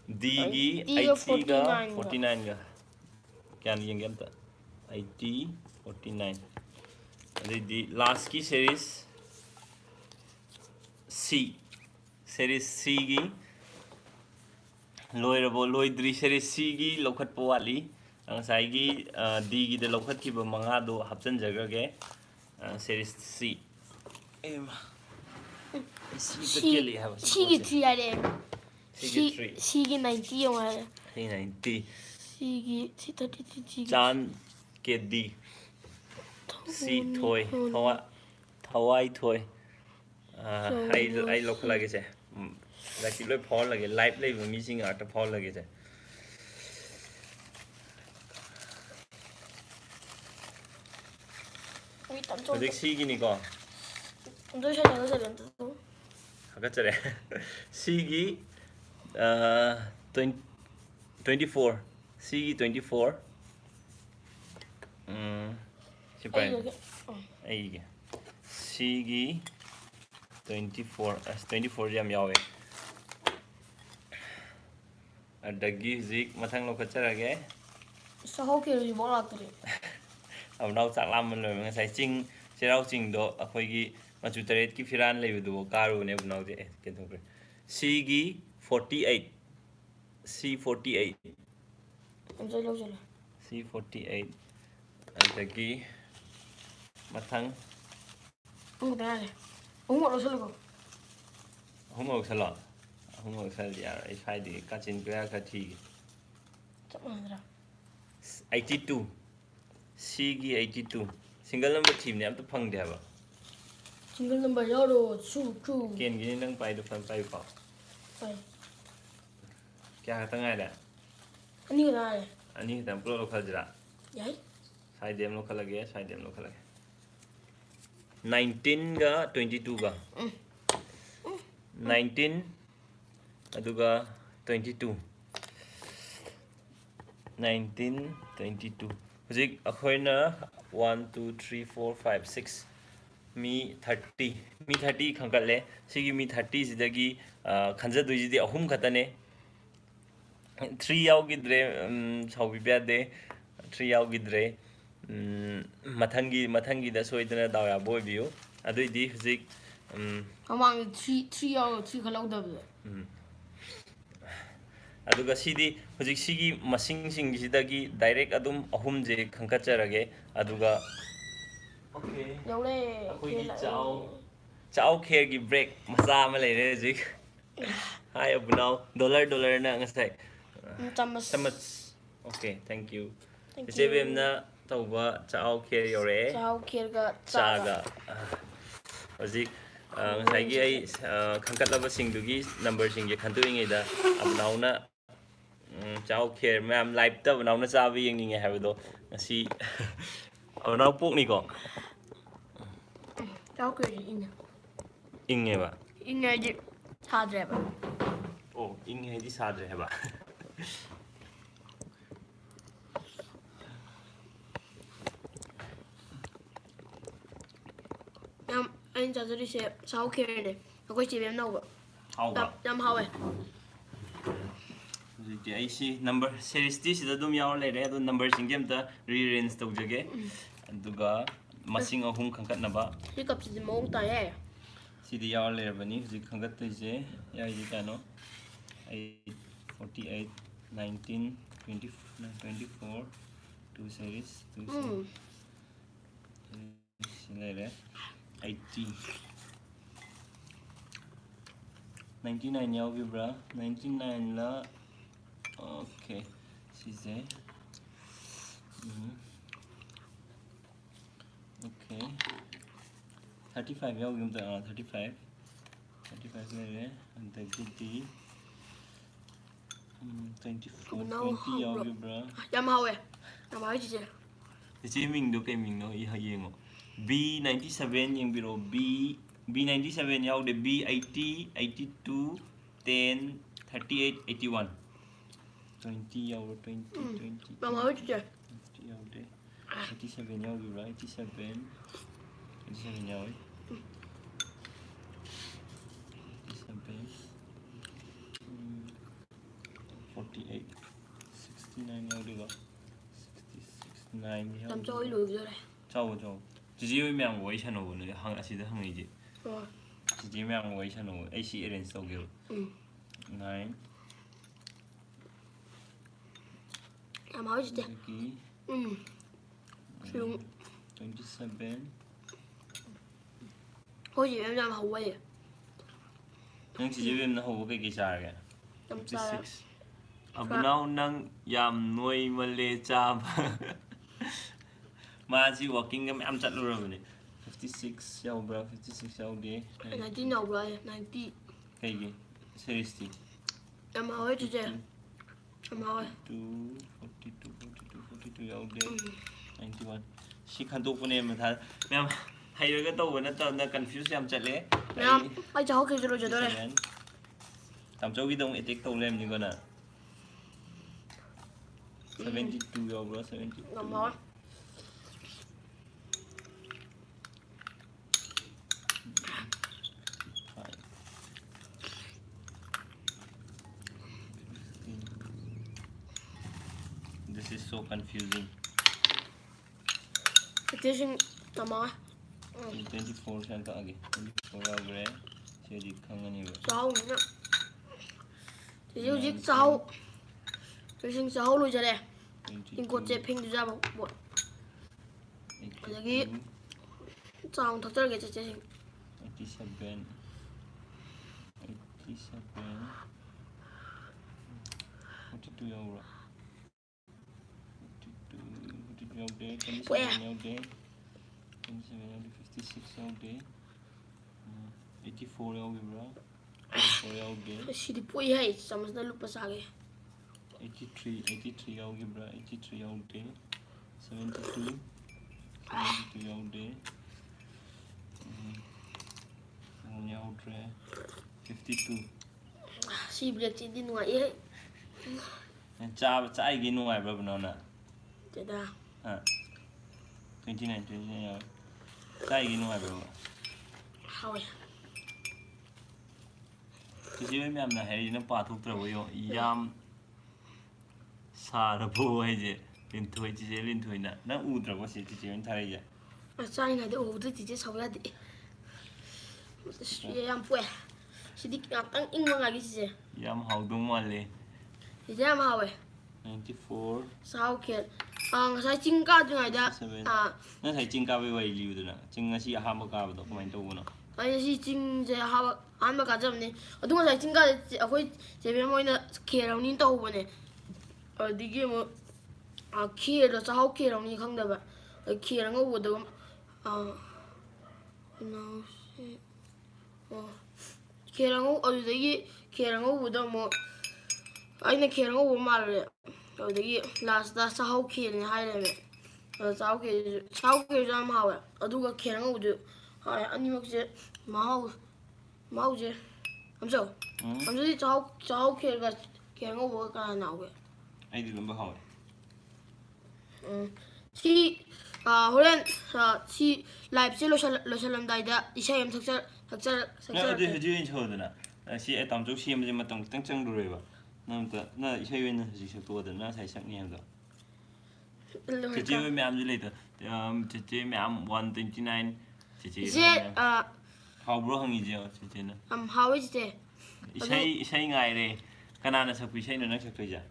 D gi 80 ga 49 ga kya ni yeng amta 80 49 adi di last ki series C gi loidri series C gi lokhat po wali ang sai gi D gi de lokhat ki ba manga do hapchan jaga ge series C Sigi 3 are Sigi 90 yung are 90 Sigi 33 Chan ke D C toy thawai toy ai lokal lage se like loi phol lage live lei missing art phol lage se Project C gi ni ko 너 잘 Agachare Sigi 24 Sigi 24 Sipai ai Sigi 24 as 24 jam yawe adagi zik mathang lo kacharage sao kêu gì bỏ lọt rồi अब now चाकलाम मन लोय ngasai ching cherau ching do akhoi gi machu taret ki firan lei du karu ne bunau je ke thongre C gi 48 C48 em chơi lâu rồi C48 adagi mathang không có này uống một lon solo homok sal ya ai phai di ka chin kya ka thi chắc là ra 82 C gi 82 single number team ne am to phang de ba single number yo ro chu ken gi nang pai do fan pai pa phải kya ta ngai da anh đi ra này ani tam pro lo khal jira vậy side dem lo khala ge 19 ga 22 ga 19 aduga 22 19 22 hujik akhoina 1 2 3 4 5 6 mi 30 khangkal le sigi mi 30 sidagi khanja duji di ahum khatane 3 yaw gidre saubi bade 3 yaw gidre mathangi da soidana dawya boy view adui di hujik ꯃꯃꯥꯡꯗ 3 ꯌꯥꯎꯔꯒ 3 ꯈꯛ ꯂꯧꯗꯕꯗꯣ ꯑꯗꯨꯒ ꯁꯤꯗꯤ ꯍꯧꯖꯤꯛ ꯁꯤꯒꯤ ꯃꯁꯤꯡꯁꯤꯡꯁꯤꯗꯒꯤ direct ꯑꯗꯨꯝ ꯑꯍꯨꯝꯁꯦ ꯈꯟꯀꯠꯆꯔꯒꯦ ꯑꯗꯨꯒ okay ꯌꯧꯔꯦ ꯑꯩꯈꯣꯏꯒꯤ ꯆꯥꯎ ꯈꯦꯔꯒꯤ ꯕ꯭ꯔꯦꯛ ꯃꯆꯥ ꯑꯃ ꯂꯩꯔꯦ ꯍꯧꯖꯤꯛ ꯍꯥꯏ ꯑꯕꯨꯅꯥꯎ ꯗꯣꯂꯔꯅ ꯉꯁꯥꯏ ꯆꯃꯆ ꯑꯣꯀꯦ ꯊꯦꯡꯛ ꯌꯨ ꯏꯆꯦ ꯕꯦꯝꯅ ꯇꯧꯕ ꯆꯥꯎ ꯈꯦꯔ ꯌꯧꯔꯛꯑꯦ ꯆꯥꯎ ꯈꯦꯔꯒ ꯆꯥꯒ ꯍꯧꯖꯤꯛ ꯉꯁꯥꯏꯒꯤ ꯑꯩ ꯈꯟꯀꯠꯂꯕꯁꯤꯡꯗꯨꯒꯤ ꯅꯝꯕꯔꯁꯤꯡꯁꯦ ꯈꯟꯗꯣꯛꯏꯉꯩꯗ ꯑꯕꯨꯅꯥꯎꯅ ꯆꯥꯎ ꯈꯦꯔ ꯃꯌꯥꯝ ꯂꯥꯏꯚꯇ ꯑꯕꯨꯅꯥꯎꯅ ꯆꯥꯕ ꯌꯦꯡꯅꯤꯡꯉꯦ ꯍꯥꯏꯕꯗꯣ ꯉꯁꯤ ꯑꯕꯨꯅꯥꯎ ꯄꯣꯛꯅꯤꯀꯣ ꯆꯥꯎ ꯈꯦꯔꯁꯤ ꯏꯪꯉꯦ ꯏꯪꯉꯦꯕ ꯏꯪꯉꯦ ꯍꯥꯏꯗꯤ ꯁꯥꯗ꯭ꯔꯦꯕ ꯑꯣ ꯏꯪꯉꯦ ꯍꯥꯏꯗꯤ ꯁꯥꯗ꯭ꯔꯦ ꯍꯥꯏꯕ ꯑꯩꯅ ꯆꯥꯖꯔꯤꯁꯦ ꯆꯥꯎ ꯈꯦꯔꯅꯦ ꯑꯩꯈꯣꯏ ꯆꯦ ꯕꯦꯝ ꯅꯧꯕ ꯍꯥꯎꯕ꯭ꯔꯥ ꯌꯥꯝ ꯍꯥꯎꯋꯦ ꯍꯧꯖꯤꯛꯇꯤ ꯑꯩ ꯁꯤ ꯅꯝꯕꯔ ꯁꯦꯔꯤꯁꯇꯤ ꯁꯤꯗ ꯑꯗꯨꯝ ꯌꯥꯎꯔ ꯂꯩꯔꯦ ꯑꯗꯣ ꯅꯝꯕꯔꯁꯤꯡꯁꯦ ꯑꯝꯇ ꯔꯤꯑꯔꯦꯟꯖ ꯇꯧꯖꯒꯦ ꯑꯗꯨꯒ ꯃꯁꯤꯡ ꯑꯍꯨꯝ ꯈꯟꯀꯠꯅꯕ ꯁꯤ ꯀꯞꯁꯤꯗꯤ ꯃꯑꯣꯡ ꯇꯥꯏꯌꯦ ꯁꯤꯗꯤ ꯌꯥꯎꯔ ꯂꯩꯔꯕꯅꯤ ꯍꯧꯖꯤꯛ ꯈꯟꯒꯠꯇꯣꯏꯁꯦ ꯌꯥꯏꯁꯦ ꯀꯌꯥꯅꯣ 8 48 19 24 2 series 2 series ꯁꯤ ꯂꯩꯔꯦ 80 99 yawibra 99 la okay size okay 35 yawim da 35 lere and the gidi 24 20 yawibra yam hawe chije ichi ming do kai ming no I yengo B97 yengbiro B97 yawde B80 82 10 38 81 20 yaw 20 20 yam hawe chije yawde 87 yawbira 87 yaw 87 48 69 yawde ba 69 yaw tam choi lu jore chaw 지지 명 워이샤노 는 아시다 항이지 지지 명 워이샤노 AC 에렌스 오게 9 yam hawe chije 27 hoi ji yam hawe 능 지지 뱀나 호고 그게 자게 yam cha 56 아브나우 능 얌 노이 말레 짜 마지 워킹 감 얌 잣루러버니 56 야우브라 56 야우데 90 나오브라 90 그게 세리스티 yam hawe chije yam hawe 42 야우데 91 시 칸독분에 다 그냥 하이르가 또 원했다 컨퓨즈 얌 잣래 yam ai chao ke joro jodore tamchogi dong etek to lem ni gona 72 yaubra 72 yam hawe This is so confusing. Attention, tama. 24 san ka agi. 24 yaubra. Sedi khangani ba. Sao nữa. Thì yêu dịch sao. Cái sinh sao luôn rồi đây. Nhưng cô chế pin ra một bộ. Lagi sao thật ra cái chế sinh. 87 42 yaubra. 42 yaubra. 27 yaubra. 56 yaubra. 84 yaubra. 84 yaubra. Xí đi bụi hay, sao mà nó lúc sao cái. 83 yaubra. 83 yaubra. 72 yaubra. Yaubra. 52. Xí break chỉ đi ngoài ấy. Cha ai cái ngoài bro nó nè. Thế da. 29 yaubra. Cha ai cái ngoài bro. Hao. 지지 뱀나 해리는 빠톡더라고요. 이암 사르보 이제 린토이 지제 린토이나 나 우드라고 시 지지 뱀 타리야. À, sao anh này thì ủ tôi chỉ chế xấu ra đi. ꯌꯥꯝ ꯄꯣꯛꯑꯦ ꯁꯤꯗꯤ ꯉꯥꯛꯇꯪ ꯏꯪꯕ ꯉꯥꯏꯒꯤꯁꯤꯁꯦ ꯌꯥꯝ ꯍꯥꯎꯗꯧ ꯃꯥꯜꯂꯦ ꯁꯤꯁꯦ ꯌꯥꯝ ꯍꯥꯎꯋꯦ 94 ꯆꯥꯛꯍꯥꯎ ꯈꯦꯔ ꯉꯁꯥꯏ ꯆꯤꯡ ꯀꯥꯗ꯭ꯔꯤꯉꯩꯗ 7 ꯉꯁꯥꯏ ꯆꯤꯡ ꯀꯥꯕꯩ ꯋꯥꯔꯤ ꯂꯤꯕꯗꯨꯅ ꯆꯤꯡ ꯉꯁꯤ ꯑꯍꯥꯟꯕ ꯀꯥꯕꯗꯣ ꯀꯃꯥꯏꯅ ꯇꯧꯕꯅꯣ ꯑꯩ ꯁꯤ ꯆꯤꯡꯁꯦ ꯑꯍꯥꯟꯕ ꯀꯥꯖꯕꯅꯦ ꯑꯗꯨ ꯉꯁꯥꯏ ꯆꯤꯡ ꯀꯥꯗ ꯑꯩꯈꯣꯏ ꯆꯦꯕꯦꯝ ꯃꯣꯏꯅ ꯈꯦꯔꯧꯅꯤ ꯇꯧꯕꯅꯦ ꯑꯗꯨꯗꯒꯤ ꯑꯃꯨꯛ ꯈꯦꯔꯗꯣ ꯆꯥꯛꯍꯥꯎ ꯈꯦꯔꯧꯅꯤ ꯈꯪꯗꯕ ꯈꯦꯔ ꯑꯉꯧꯕꯗꯣ ꯈꯦꯔ ꯑꯗꯨꯗꯒꯤ ꯈꯦꯔ ꯑꯉꯧꯕꯗꯣ ꯑꯃꯨꯛ ꯑꯩꯅ ꯈꯦꯔ ꯑꯉꯧꯕ ꯃꯥꯜꯂꯨꯔꯦ ꯑꯗꯨꯗꯒꯤ ꯂꯥꯁꯇ ꯆꯥꯛꯍꯥꯎ ꯈꯦꯔꯅꯤ ꯍꯥꯏꯔꯝꯃꯦ ꯆꯥꯛꯍꯥꯎ ꯈꯦꯔꯁꯨ ꯌꯥꯝ ꯍꯥꯎꯋꯦ ꯑꯗꯨꯒ ꯈꯦꯔ ꯑꯉꯧꯕꯗꯨ ꯍꯥꯎꯋꯦ ꯑꯅꯤꯃꯛꯁꯦ ꯃꯍꯥꯎꯁꯦ ꯑꯝꯖꯗꯤ ꯆꯥꯛꯍꯥꯎ ꯈꯦꯔꯒ ꯈꯦꯔ ꯑꯉꯧꯕꯒ ꯀꯅꯥꯅ ꯍꯥꯎꯒꯦ ꯑꯩꯗꯤ ꯂꯨꯝꯕ ꯍꯥꯎꯋꯦ ꯁꯤ ꯍꯣꯔꯦꯟ ꯁꯤ ꯂꯥꯏꯚꯁꯦ ꯂꯣꯏꯁꯜꯂꯝꯗꯥꯏꯗ ꯏꯁꯩ ꯑꯃ ꯑꯗꯨ ꯍꯧꯖꯤꯛ ꯑꯣꯏꯅ ꯁꯛꯑꯣꯗꯅ ꯁꯤ ꯑꯩ ꯇꯥꯝꯆꯧ ꯁꯦꯝꯕꯁꯦ ꯃꯇꯝ ꯈꯤꯇꯪ ꯆꯪꯗꯣꯔꯦꯕ ꯅꯪ ꯏꯁꯩ ꯑꯣꯏꯅ ꯍꯧꯖꯤꯛ ꯁꯛꯇꯣꯛꯑꯣꯗꯅ ꯅꯪ ꯉꯁꯥꯏ ꯁꯛꯅꯤ ꯍꯥꯏꯕꯗꯣ ꯆꯦꯆꯦ ꯍꯣꯏ ꯃꯌꯥꯝꯁꯨ ꯂꯩꯗ ꯆꯦꯆꯦ ꯃꯌꯥꯝ 129 ꯆꯦꯆꯦ ꯍꯥꯎꯕ꯭ꯔꯣ ꯍꯪꯉꯤꯁꯦ ꯆꯦꯆꯦꯅ ꯍꯥꯎꯋꯦ ꯆꯦꯆꯦ ꯏꯁꯩ ꯉꯥꯏꯔꯦ ꯀꯅꯥꯅ ꯁꯛꯄ ꯏꯁꯩꯅꯣ ꯅꯪ ꯁꯛꯇꯣꯏꯁꯦ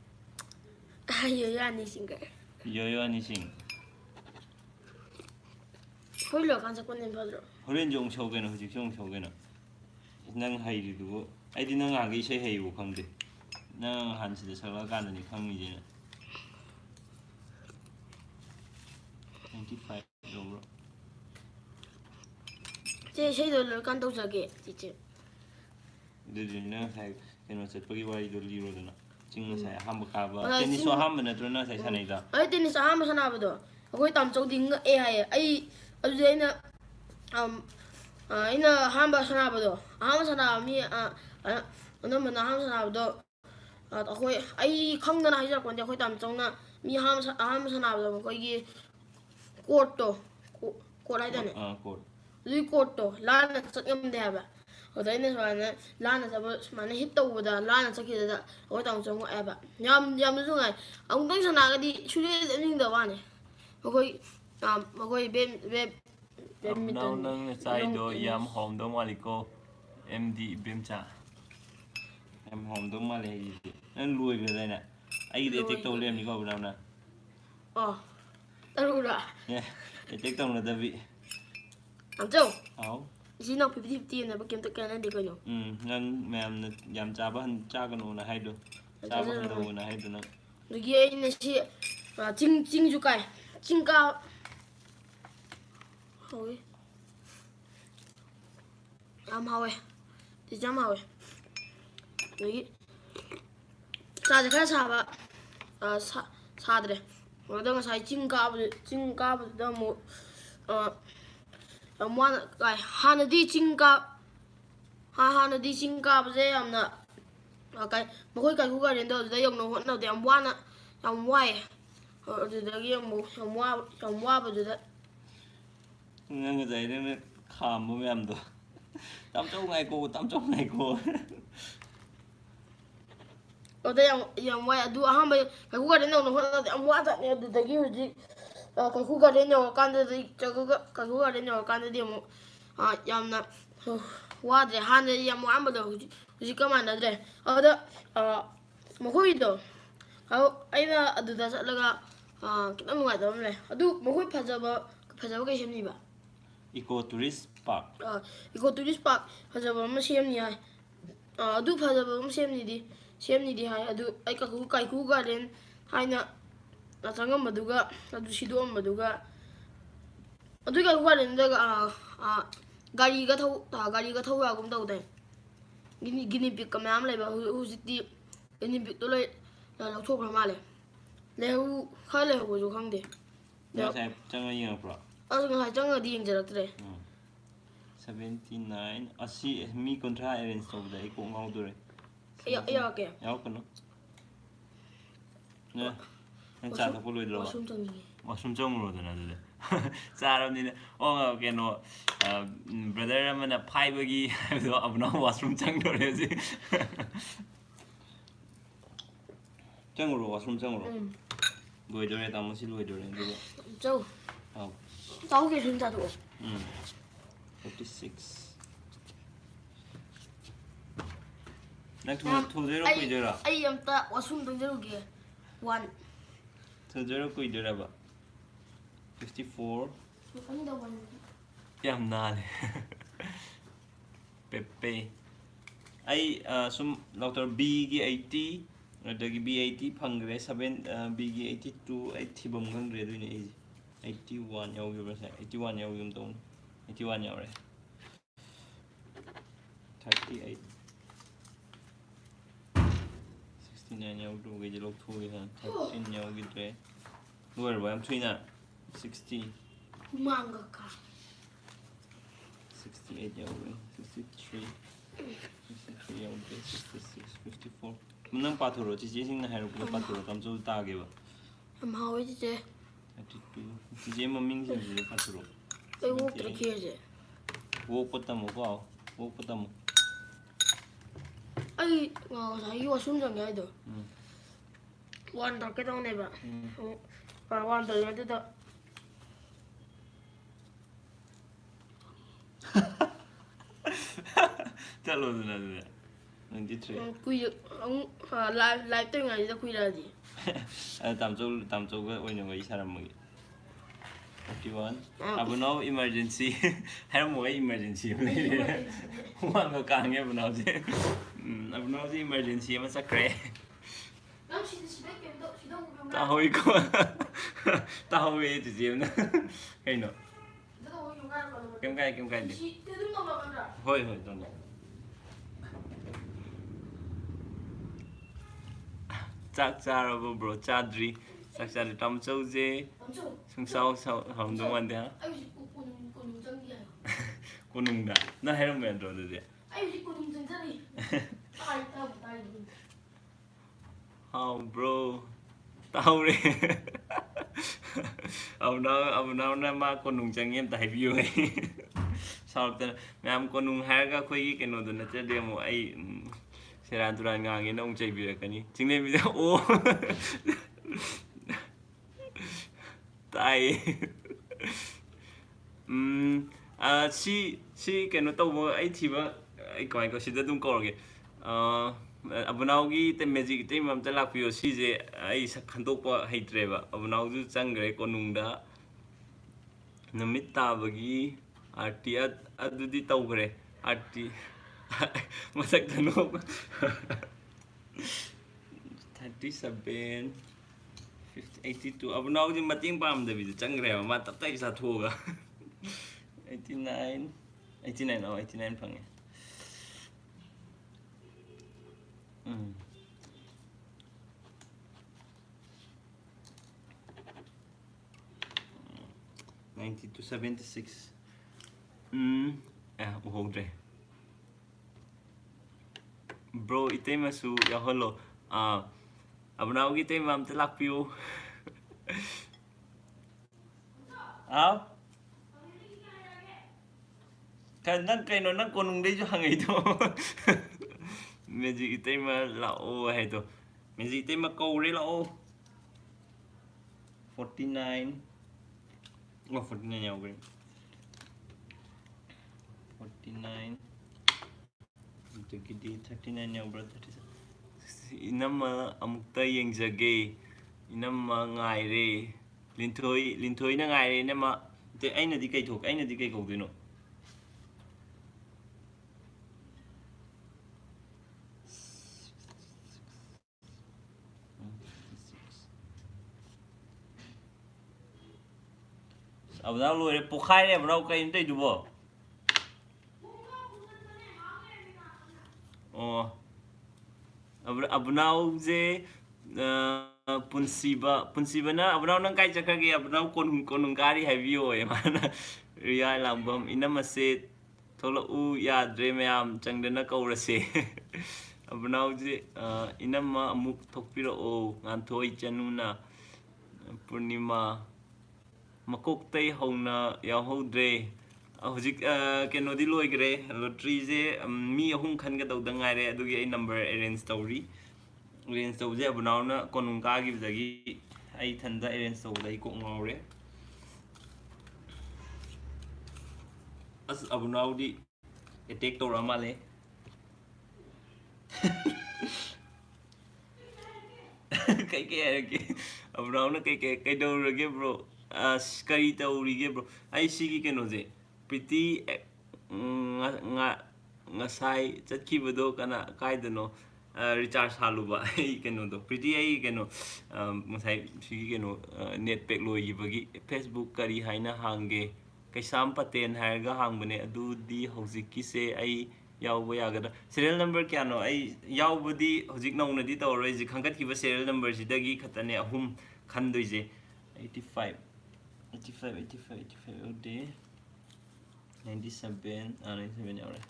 ꯌꯥꯅꯤ ꯁꯤꯡꯒꯔ ꯌꯣꯌꯣ ꯑꯅꯤꯁꯤꯡ ꯍꯣꯏ ꯂꯣꯏꯔꯀꯥꯟ ꯁꯛꯄꯅ ꯐꯗ꯭ꯔꯣ ꯍꯣꯔꯦꯟꯁꯨ ꯑꯃꯨꯛ ꯁꯛꯎ ꯀꯩꯅꯣ ꯍꯧꯖꯤꯛꯁꯨ ꯑꯃꯨꯛ ꯁꯛꯎ ꯀꯩꯅꯣ ꯅꯪ ꯍꯩꯔꯤꯗꯨꯕꯨ ꯑꯩꯗꯤ ꯅꯪ ꯉꯥꯡꯒꯤ ꯏꯁꯩ ꯍꯩꯕꯨ ꯈꯪꯗꯦ ꯅꯪ ꯅꯍꯥꯟ ꯁꯤꯗ ꯁꯛꯂꯛꯑꯀꯥꯟꯗꯅꯤ ꯈꯪꯉꯤꯁꯦ 95 ꯌꯧꯕ꯭ꯔꯣ ꯆꯦ ꯏꯁꯩꯗꯣ ꯂꯣꯏꯔꯀꯥꯟ ꯇꯧꯖꯒꯦ ꯆꯦꯆꯦ ꯑꯗꯨꯗꯤ ꯅꯪ ꯉꯁꯥꯏ ꯀꯩꯅꯣ ꯆꯠꯄꯒꯤ ꯋꯥꯔꯤꯗꯣ ꯂꯤꯔꯣꯗꯅ ꯆꯤꯡ ꯉꯁꯥꯏ ꯑꯍꯥꯟꯕ ꯀꯥꯕ ꯇꯦꯅꯤꯁꯁꯨ ꯑꯍꯥꯟꯕ ꯅꯠꯇ꯭ꯔꯣ ꯅꯪ ꯉꯁꯥꯏ ꯁꯥꯟꯅꯩꯗꯣ ꯑꯩ ꯇꯦꯅꯤꯁ ꯑꯍꯥꯟꯕ ꯁꯥꯟꯅꯕꯗꯣ ꯑꯩꯈꯣꯏ ꯇꯥꯝꯆꯧꯗꯤ ꯉꯛꯑꯦ ꯍꯥꯏꯌꯦ ꯑꯗꯨꯗꯤ ꯑꯩꯅ ꯑꯍꯥꯟꯕ ꯁꯥꯟꯅꯕ ꯃꯤ ꯑꯅꯝꯕꯅ ꯑꯍꯥꯟꯕ ꯁꯥꯟꯅꯕꯗꯣ ꯑꯩꯈꯣꯏ ꯑꯩ ꯈꯪꯗꯅ ꯍꯥꯏꯖꯔꯛꯄꯅ데 ꯑꯩꯈꯣꯏ ꯇꯥꯝꯆꯧꯅ ꯃꯤ ꯑꯍꯥꯟꯕ ꯁꯥꯟꯅꯕꯗꯣ ꯑꯩꯈꯣꯏꯒꯤ ꯀꯣꯔꯠ ꯍꯥꯏꯇꯥꯔꯦ ꯑꯗꯨꯒꯤ ꯀꯣꯔꯠꯇꯣ ꯂꯥꯟꯅ ꯆꯠ ꯉꯝꯗꯦ ꯍꯥꯏꯕ ꯑꯗ ꯑꯩꯅ ꯁꯨꯃꯥꯏꯅ ꯂꯥꯟꯅ ꯆꯠꯄ ꯁꯨꯃꯥꯏꯅ ꯍꯤꯠ ꯇꯧꯕꯗ ꯂꯥꯟꯅ ꯆꯠꯈꯤꯕꯗ ꯑꯩꯈꯣꯏ ꯇꯥꯃꯣꯆꯧ ꯉꯛꯑꯦꯕ ꯌꯥꯝꯅꯁꯨ ꯅꯨꯡꯉꯥꯏ ꯑꯃꯨꯛꯇꯪ ꯁꯥꯟꯅꯔꯒꯗꯤ ꯁꯨꯡꯂꯦꯞ ꯂꯦꯞꯅꯤꯡꯗꯕ ꯋꯥꯅꯤ ꯑꯩꯈꯣꯏ ꯑꯕꯅꯥꯎ ꯕꯦꯗꯃꯤꯟꯇꯟ ꯅꯪꯅ ꯆꯥꯏꯗꯣ ꯌꯥꯝ ꯍꯥꯎꯔꯝꯗꯧ ꯃꯥꯜꯂꯤꯀꯣ MD ꯏꯕꯦꯝꯆꯥ ꯌꯥꯝ ꯍꯥꯎꯔꯝꯗꯧ ꯃꯥꯜꯂꯦ ꯑꯩꯒꯤꯗꯤ ꯅꯪ ꯂꯣꯏꯈ꯭ꯔꯗꯥꯏꯅꯦ ꯑꯩꯒꯤꯗꯤ ꯑꯦꯇꯦꯛ ꯇꯧ ꯂꯩꯔꯝꯅꯤꯀꯣ ꯑꯕꯅꯥꯎꯅ ꯇꯔꯨꯛꯔꯥ ꯑꯦꯇꯦꯛ ꯇꯧꯅꯗꯕꯤ ꯇꯥꯃꯣꯆꯧ ꯑꯥꯎ ꯏꯆꯤꯜ ꯏꯅꯥꯎ 50-50 ꯌꯦꯟꯅꯕ ꯀꯩꯝꯇ ꯀꯥꯟꯅꯗꯦ ꯀꯩꯅꯣ ꯅꯪ ꯃꯌꯥꯝꯅ ꯌꯥꯝ ꯆꯥꯒꯅꯣꯅ ꯍꯥꯏꯗꯣ ꯆꯥꯕ ꯍꯟꯊꯧꯑꯣꯅ ꯍꯥꯏꯗꯣ ꯅꯪ ꯑꯗꯒꯤ ꯑꯩꯅ ꯁꯤ ꯆꯤꯡꯁꯨ ꯀꯥꯏ ꯆꯤꯡ ꯍꯥꯎꯋꯤ ꯌꯥꯝ ꯍꯥꯎꯋꯦ ꯇꯤꯁꯨ ꯌꯥꯝ ꯍꯥꯎꯋꯦ ꯑꯗꯒꯤ ꯆꯥꯁꯦ ꯈꯔ ꯁꯥꯕ ꯁꯥꯗ꯭ꯔꯦ ꯑꯗꯨꯗ ꯉꯁꯥꯏ ꯆꯤꯡ ꯀꯥꯕꯗꯨꯗ ꯑꯃꯨꯛ ꯌꯥꯝ ꯋꯥꯅ ꯀꯥꯏ ꯍꯥꯟꯅꯗꯤ ꯆꯤꯡ ꯀꯥꯕꯁꯦ ꯌꯥꯝꯅ ꯃꯈꯣꯏ ꯀꯩꯀꯨ ꯒꯥꯔꯗꯦꯟꯗꯣ ꯑꯗꯨꯗ ꯌꯧꯅꯕ ꯍꯣꯠꯅꯕꯗ ꯌꯥꯝ ꯋꯥꯏꯑꯦ ꯑꯗꯨꯗꯒꯤ ꯑꯃꯨꯛ ꯌꯥꯝ ꯋꯥꯕꯗꯨꯗ ꯅꯪ ꯉꯁꯥꯏ ꯅꯪꯅ ꯈꯥꯝꯕ ꯃꯌꯥꯝꯗꯣ ꯇꯥꯃꯣꯆꯧ ꯉꯥꯏꯈꯣ ꯑꯗꯨꯗ ꯌꯥꯝ ꯋꯥꯏ ꯑꯗꯨ ꯑꯍꯥꯟꯕ ꯀꯩꯀꯨ ꯒꯥꯔꯗꯦꯟ ꯌꯧꯅꯕ ꯍꯣꯠꯅꯕꯗ ꯌꯥꯝ ꯋꯥꯖꯥꯠꯅꯤ ꯑꯗꯨꯗꯒꯤ ꯍꯧꯖꯤꯛ ꯀꯩꯀꯨ ꯒꯥꯔꯗꯦꯟ ꯌꯧꯔꯀꯥꯟꯗꯗꯤ ꯑꯃꯨꯛ ꯌꯥꯝꯅ ꯋꯥꯗ꯭ꯔꯦ ꯍꯥꯟꯅꯗꯤ ꯌꯥꯝ ꯋꯥꯔꯝꯕꯗꯣ ꯍꯧꯖꯤꯛꯀ ꯃꯥꯟꯅꯗ꯭ꯔꯦ ꯑꯗꯨꯗ ꯃꯈꯣꯏꯗꯣ ꯑꯩꯅ ꯑꯗꯨꯗ ꯆꯠꯂꯒ ꯈꯤꯇꯪ ꯅꯨꯡꯉꯥꯏꯇꯕ ꯑꯃ ꯂꯩ ꯑꯗꯨ ꯃꯈꯣꯏ ꯐꯖꯕ ꯀꯩ ꯁꯦꯝꯅꯤꯕ eco tourism park eco tourism park ꯐꯖꯕ ꯑꯃ ꯁꯦꯝꯅꯤ ꯍꯥꯏ ꯑꯗꯨ ꯐꯖꯕ ꯑꯃ ꯁꯦꯝꯅꯤꯗꯤ ꯍꯥꯏ ꯑꯗꯨ ꯑꯩ ꯀꯩꯀꯨ ꯒꯥꯔꯗꯦꯟ ꯍꯥꯏꯅ ꯆꯪꯉꯝꯕꯗꯨꯒ ꯑꯗꯨ ꯁꯤꯗꯣꯛꯑꯝꯕꯗꯨꯒ ꯑꯗꯨꯒꯤ ꯀꯩꯀꯨ ꯒꯥꯔꯗꯦꯟꯗꯨꯒ ꯒꯥꯔꯤꯒ ꯊꯧ ꯌꯥꯒꯨꯝ ꯇꯧꯗꯥꯏ ꯒꯤꯅꯤ ꯄꯤꯛꯀ ꯃꯌꯥꯝ ꯂꯩꯕ ꯍꯧꯖꯤꯛꯇꯤ ꯒꯤꯅꯤ ꯄꯤꯛꯇꯣ ꯂꯧꯊꯣꯛꯈ꯭ꯔ ꯃꯥꯜꯂꯦ ꯈꯔ ꯂꯩꯍꯧꯕꯁꯨ ꯈꯪꯗꯦ ꯅꯪ ꯉꯁꯥꯏ ꯆꯪꯉ ꯌꯦꯡꯉꯛꯄ꯭ꯔꯣ ꯉꯁꯥꯏ ꯆꯪꯉꯗꯤ ꯌꯦꯡꯖꯔꯛꯇ꯭ꯔꯦ 79 ꯑꯁꯤ ꯃꯤ 30 ꯑꯦꯔꯦꯟꯖ ꯇꯧꯕꯗ ꯑꯩ ꯀꯣꯛ ꯉꯥꯎꯗꯣꯔꯦ ꯌꯥꯎꯔꯛꯀꯦ ꯌꯥꯎꯔꯛꯀꯅꯨ ꯅꯪ ꯆꯥ ꯊꯛꯄ ꯂꯣꯏꯗ꯭ꯔꯕ ꯋꯥꯁꯔꯨꯝ ꯆꯪꯉꯨꯔꯣꯗꯅ ꯑꯗꯨꯗꯤ ꯆꯥꯔꯕꯅꯤꯅ ꯀꯩꯅꯣ ꯕ꯭ꯔꯗꯔ ꯑꯃꯅ ꯐꯥꯏꯕꯒꯤ ꯍꯥꯏꯕꯗꯣ ꯑꯕꯅꯥꯎ ꯋꯥꯁꯔꯨꯝ ꯆꯪꯗꯣꯔꯦ ꯍꯧꯖꯤꯛ ꯆꯪꯉꯨꯔꯣ ꯋꯥꯁꯔꯨꯝ ꯆꯪꯉꯨꯔꯣ ꯂꯣꯏꯗꯣꯔꯦ ꯇꯥꯃꯣ ꯁꯤ ꯂꯣꯏꯗꯣꯔꯦ ꯑꯗꯨꯒ ꯆꯥꯎ ꯀꯦ ꯁꯨꯝ ꯆꯥꯊꯣꯛꯑꯣ 46 Nang thudero kuidora. Ai amta wasum tangjaruge. 1. Thudero kuidora ba. 54. Ani da 1. Yam nale. Pepe. Ai sum Dr. B gi 80 adagi B 80 phangre 7 B gi 82 ai thibam khangre du ni 81 yaw gi ba 81 yaw yum ton 81 yaw re 38 69 yaw du ge lok thu ha 13 yaw gi tre nuar ba am thuina 60 Manga ka. 68 yaw 63 63 yaw 66 54 Munang pathuro chijing na haru ko pathuro kamjo ta ge ba Am hawe je. 32 chije maming je je pathuro Ai wok tra kheje. wo patamo ko wo patamo Ai sa yu wasum jang ai do. 1 da ke dong ne ba. 1 da ne da. chalo na na 93 Kui live tôi ngày ra kui ra gì. tam zo ga oin ngai saram magi 51 abuno emergency har mo emergency wa ga ka nge abuno je abuno je emergency ma sakre Nam shi ke do shi do ta hoi ko ta hoi je je na kai no kem kai de Shi te dum no ba kan ra. hoi don Chak charabo bro chadri sak chadri tam chau je sung sao hom dong wan da Ai shi kunung jang ya. kunung da na heram men ro de Ai shi kunung jang jari. Ai ta ba tai. how bro tao re ông nào na ma kunung chang em tai view ai sao ta nam kunung ha ga khoi cái nó na che demo ai Seran turan ngangin ông chạy việc cái ní chính nên bây giờ ô tại si cái nó tàu mà ấy thì mà ấy có sự đã đúng rồi abu nào cái tem magic tem mà ta lạc phiêu si je ấy sắc khăn tốt quá hay tre ba abu nào cứ chăng cái con nung đã namit ta bagi arti adu di tàu cái arti masak tanong 37 50 82 अब now दिन मतिंग palm दे बिद चंग रे मा तब तक सा थोगा 89 89 oh 89 fungi mm 90 to 76 ho dre bro ite masu ya holo abnao gi te mam te lak piu ao kan nang kai no nang konung dei jo hangai to meji ite ma lao hai to meji ite ma ko re lao 49 oh 49 yaw gre 49 Gidi 39 yaw bro 37 inama amukta yengjage inama ngai re linthoi na ngai re na ma te aina di kai thok aina di kai kau dino abnao lo re pokhai re abnao kai ntai du bo oh abnao je punsiba na abnao nang kai chakha ge abnao konung gari haivio e mana riya lambam inamase thola u ya dre mayam changdana kaurase abnao je inama amuk thokpiro o nganthoi chanuna purnima makok tei hona ya hodre hojik keno di loi gre lottery je mi ahum khan ga dawda ngai re adugi ai number arrange story arrange to je abnaw na konung ka gi jagi ai thanda arrange to dai ko ngawre as abnaw di attack to ramale Kay harake. Abnao na kay daurage bro. Kari taurige bro. Ay sige kano je. Pretty ngasai chatkibado kana kaidano recharge haluba ai kano do. Pretty ai kano masai sige kano net pack loibagi Facebook kari haina hange. Keisampat hairga hangbane adudi hojiki se ai yauba yagada serial number kya no ai yaubudi hojik naunadi tawroi ji khangat kiba serial number jidagi khatane ahum khandoi je 85 ode 97 97 yaure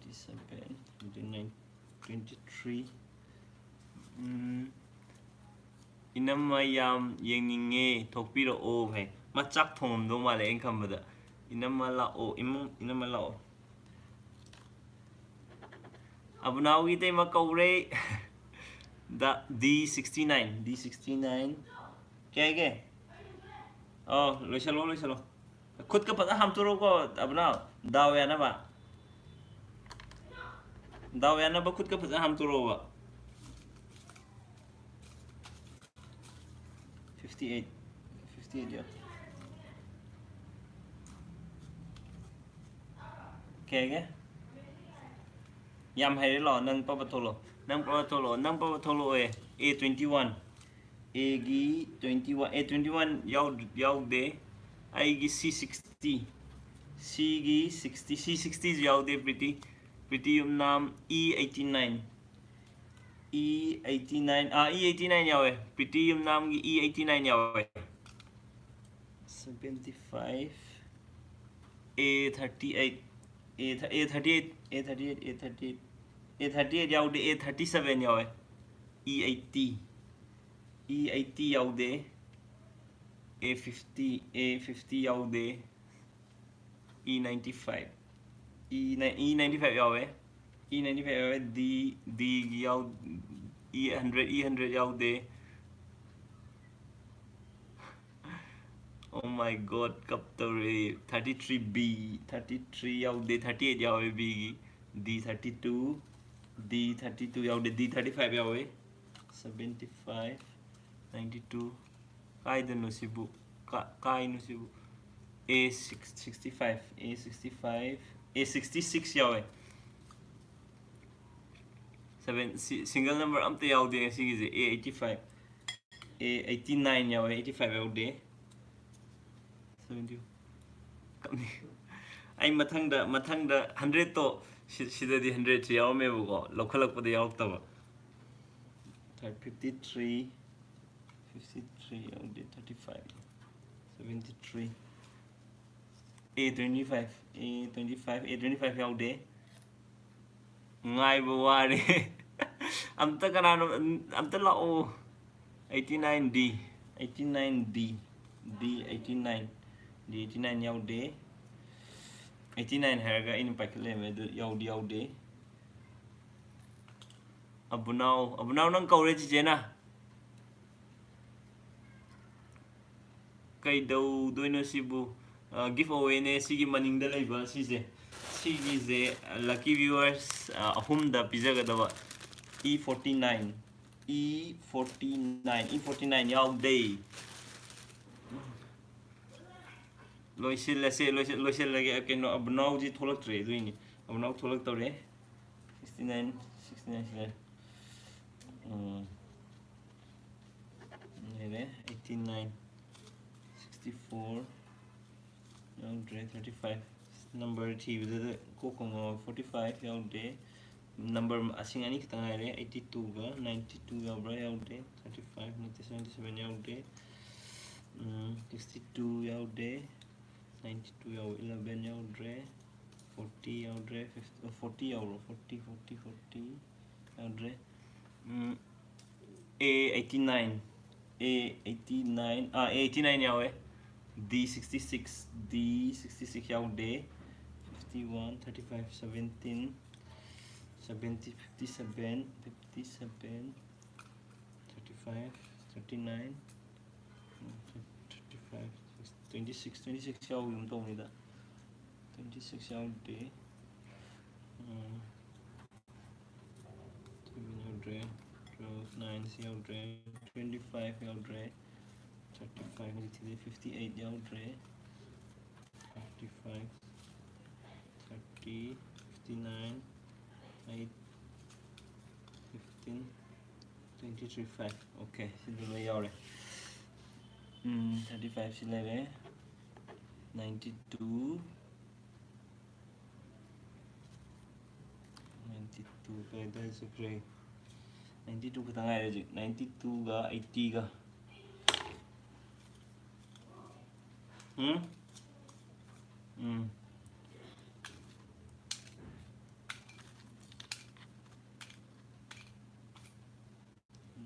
97 29 23 inamayam yengninge thokpiro o bhai machak thom do male en khambada inamala o inamala o abnawi te makaure the D69 क्या है लो चलो खुद का पता हम तो रोको अपना दाव या ना बा खुद का पता हम तो रोगा 58 यार क्या है yam hay lo nang pa tholo A21 A21 yaw de ai gi C60 C60 yaw de pretty nam E89 E89 yaw pretty nam gi E89 yaw 75 A38 yaw de A37 yaw E80 yaw de A50 yaw de E95 yaw D yaw E100 yaw de oh my god kaptore 33B 33 yaw de 38 yaw B D32 yaw de D35 yaw 75 92 kai no sibu A65 A66 yaw 7 single number amte yaw de sige A85 A89 yaw 85 yaw de 70 ai mathangda 100 to sidadi 100 yaw me bugo lokhalak pade yaw taba 53 yaw de 35 73 A25 yaw de ngai bo ware amta kanano amta lao 89D 89 yaw de 89 harga in pakle me yaw de abunau nang coverage jena kai do doino sibu giveaway ne sigi maningda leiba sije lucky viewers ahumda pijagadaba E49 yaw de loisil lagi keno abnau ji tholak tre duini abnau tholak tore 69 89 64 yaw de 35 number TV the kokong 45 yaw de number asing ani kita ngare 82 ga 92 yaw bra yaw de 35 77 yaw de 62 yaw de 92 yaw 11 yaw de 40 yaw de 40 yaw 40 yaw de A89 yaw D66 yaw de 51 35 17 70 57 35 39 35 26 yaw yung tong nida 26 yaw de 7 yaw de 12, 9 yaudre, 25 yaudre, 35 58 yaudre, 55, 30, 59, 8, 15, 23, 5. Okay, sila yaure. 35 sila 92, 92 kaya dahil sa gray. 92 ka tangay rin. 92 ga 80 ga. Hmm?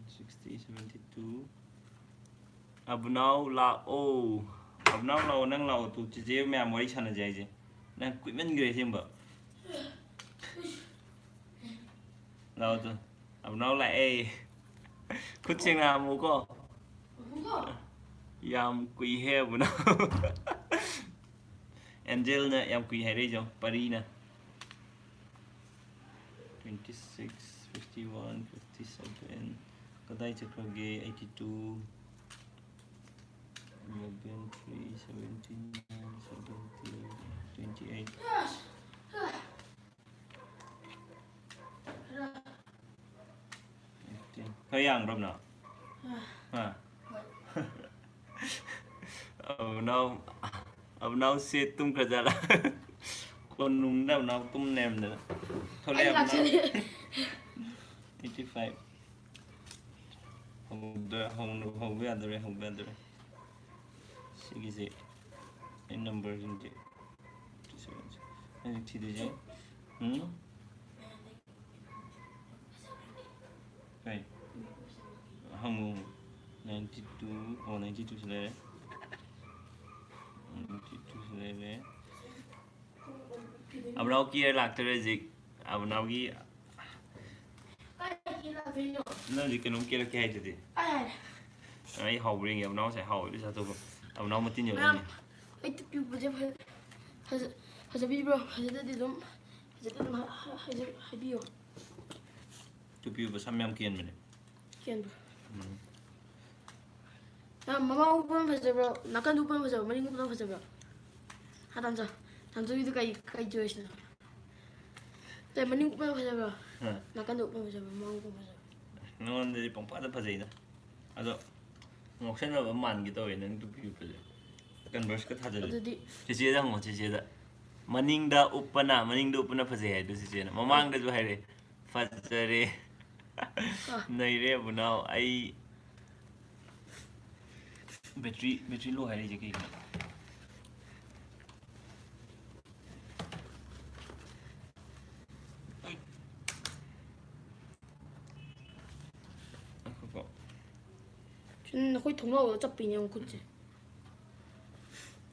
60, 72. Abunau lao. Abunau lao nang lao tu je me am wari chana jai je. Nang equipment gre simba. Lao tu. Abunau la Kucing na mo ko. Yam kui he abunau. Angel na yam kui he re jo pari na. 26, 51, 57. Kadai chakrage 82. 11, 3, 17, 17, 28. Thấy ăn không nào? À. Now sẽ tung cả ra là con nung nào nào tung nem nữa. Thôi em nào. 85. Không biết rồi. Sige gì? Cái number gì? Cái gì đấy? Right. Hong 92 or 92 sila 92 sila abnau kia lakta zik abnau ki na zik kanum kia kia hai jadi ai hau ring abnau sai hau đi sao tôi abnau một tin nhiều lắm ai tập yêu bây giờ hay bị bro hay đi lắm hay bị tu piu bersama kian mana kian bro 나 마마 오픈 페스티벌 나간 오픈 페스티벌 마린 오픈 페스티벌 하단자 단조이도 가이 조이시나 때 마린 오픈 페스티벌 나간 오픈 페스티벌 마마 오픈 페스티벌 ngon thì bóng phát rất là gì đó à rồi ngọc sen là bấm màn cái tôi nên tu piu phải cần brush cái thằng rồi chỉ chia ra ngọc chỉ chia ra maning da upana phải gì hay đó chỉ chia na mamang da jo hay re phát re này re bữa nào ai battery low hai re cái 준 거의 동로 어차피 그냥 그치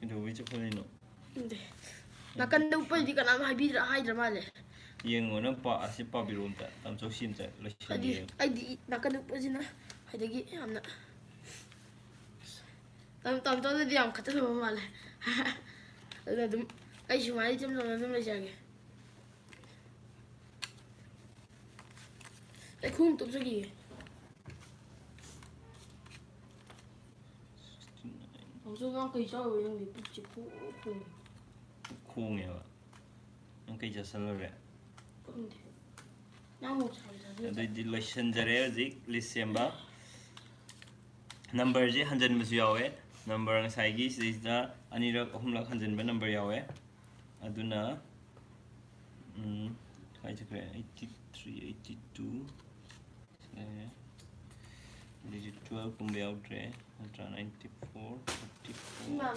근데 왜 저거 해노 근데 나간 오빠 니가 남 하이드라 말래 얘는 빠 아시빠 비론다 담조 심자 러시아 아이 나간 오빠지나 하이드기 암나 땀 떠들이 암 같은 거 말래 나 좀 아이 많이 좀 러시아게 에 kum 또 저기 방송한 거 있어 이런 게 붙지 콩이야 cái giờ sân rồi 근데 나무 잘 đây đi lấy sân giờ đấy gì lấy xem ba number gì 한전 무슨 야외 number 사이기 시다 아니라 홈락 한전 몇 number 야외 아두나 가이제 그래 83 82 네 digit 12 kumbe out re 94 54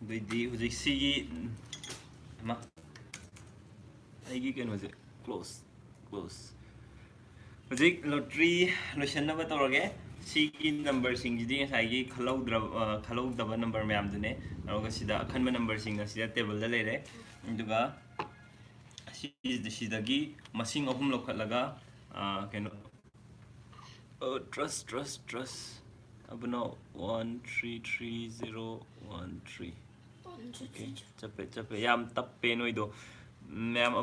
Bây giờ si mà ai cái gì close bây giờ lottery lotion nó bắt đầu rồi si number sinh gì sai cái khalau daba number mấy am thế này rồi cái sida khăn mấy number sinh là sida table đó lấy đấy juga 시다기 마싱 어흠 lokhatlaga keno trust abno 133013 okay chape yam tappe noido ma'am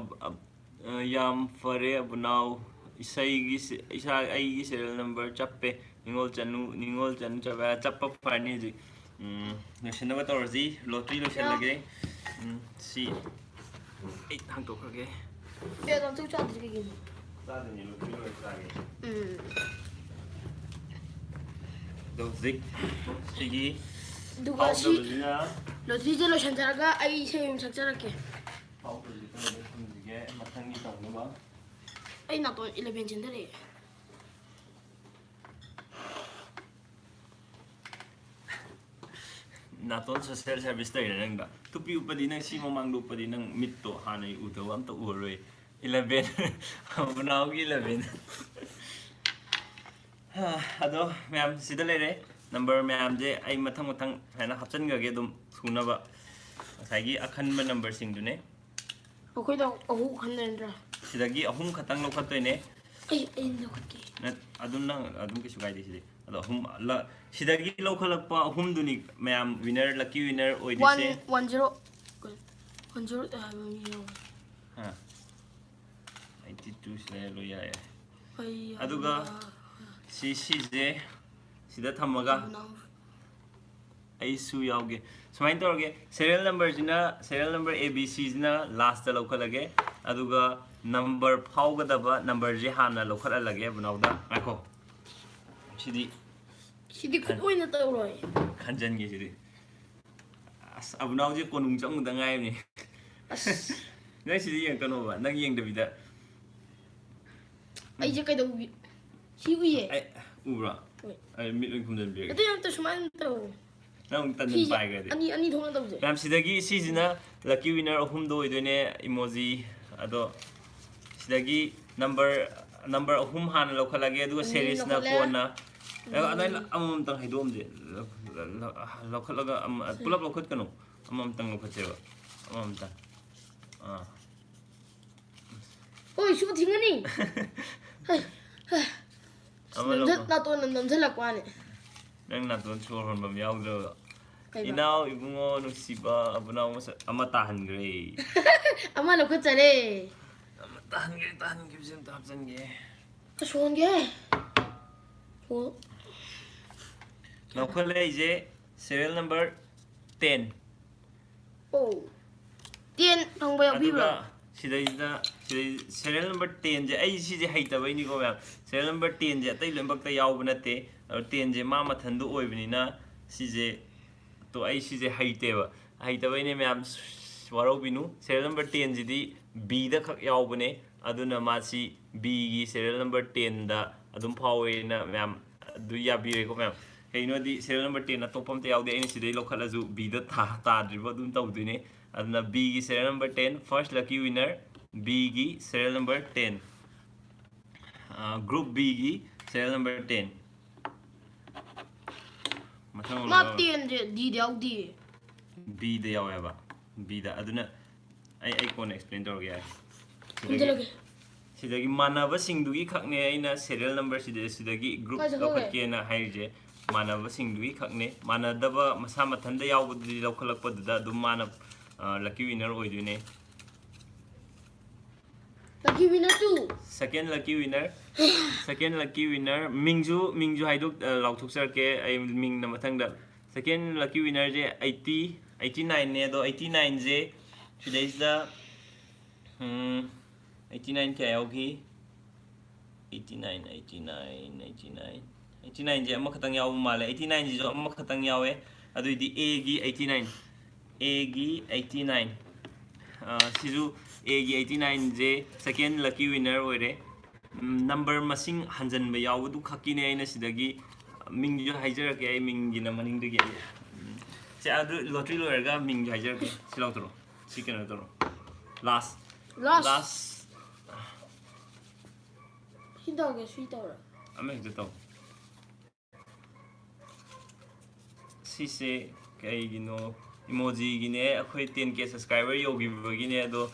याम फरे अब now इसाई की serial number चप्पे निगोल चनु चबा चप्पा फानी जी lotion तौरजी lottery lotion लगे सी Hong तो खगे 야, 나 저거 짜도 되게. 짜드니 로टरी लोशन 도직 시기 누가 시 로티제 로션 자라가 아이 세임 작자랄게. 이게 마탕기 정도 봐. 아이 나도 11 진들이. 나돈 social service 때 이러는 거. 투피 우빠디는 시모망 우빠디는 밑도 하나의 우도함 또 우로이 11 나오기 11. 아도 मैम सिदा लेरे नंबर मैम जे आई मथंग मथंग हैना हपचन गगे दुम सुनबा साइगी अखनब नंबर सिंग दुने 어거기다 어후 간다는데. सिदागी अहुम खतंग लोखतोइने 아이 넣을게. 나 아둠나 아둠 के सुगाइदे सिदे अदो अहुम ला सिदागी लोखलकपा अहुम दुनी मैम विनर लकी विनर ओइदिसे 110 110 하면요. 하 82 से लो याय 아이. अदुगा 시제 सिदा थमगा ऐसु यावगे सुमाइन तौरगे serial number ABC जिना लास्ट ता लौखलगे अदुगा नंबर फावगदबा नंबर जे हाना लौखललगे बनावदा आखो 시디 큰 오이나 떠오르이. 간전게 시디 아스 아부나우제 कोनुंग चंगदा gynae 나 시디 영떠노바 나 영드비다 아이 이제 까이다 우비. 시위에. ai ubra ai mitling kumden bi 근데 또 수만 또. nang tan pai ga di 아니 통한다 보지. ram sidagi sizina lucky winner ahum do idone emoji ado sidagi number ahum han lokhalage adu series na kona anai amam tang haidom je lokhalaga pulap lokhat kanu amam tang lokhatsewa amam ta 어이 슈퍼 팅하니. amalo 나또 남살라고 하네. nang na don chor hon bam yaw do inaw ibungo nusiba abunaw mo ama tahan gre 아마 놓고 짜래. ama tahan gre sim tapsan ge 좋은 게. 뭐? lokhale je serial number 10 오. 띠엔 방법이 aduga 없이라. sidai serial number 10 je ai si je haita bai ni go ma'am serial number 10 je tai lembak ta yaw banate 10 je ma mathandu oibni na si je to ai si je haite ba haita bai ne ma'am warau binu serial number 10 ji di b da khak yaw bane aduna ma si b gi serial number 10 da adum phawe na ma'am du ya bi re ko ma'am kaino di serial number 10 na topam te yaw de ai si dei lokhala ju b da ta driba dum taw du ne aduna b gi serial number 10 first lucky winner b gi serial number 10 group b gi serial number 10 나 띠엔 이제 니디아우 디. b da yaw ba b da aduna ai kon explain tor ge 힘들게. sidagi manaba singdugi khakne aina serial number sidagi group lokhatke na haije manaba singdugi khakne manadaba masa mathanda yawbudi lokhalakpa da dum manab lucky winner oidune lucky winner too. second lucky winner mingju haiduk lauthuk sarke ai ming na mathangda second lucky winner je 89 ne do 89 je today's the 89 kaya yogi 89 je amma khatang yaw male 89 ji jo amma khatang yawe adu di a gi 89 sizu a gi 89 je second lucky winner oire number masing hanjan ba yaw du khakine aina sidagi ming jo haijar ke ai ming gi na maning de ge se adu lottery loerga ming jo haijar ke silaw toro chicken toro last 힘들게 쉬더라. ame to sise kai gino emoji gine akhoi 10k subscriber yogi bagine do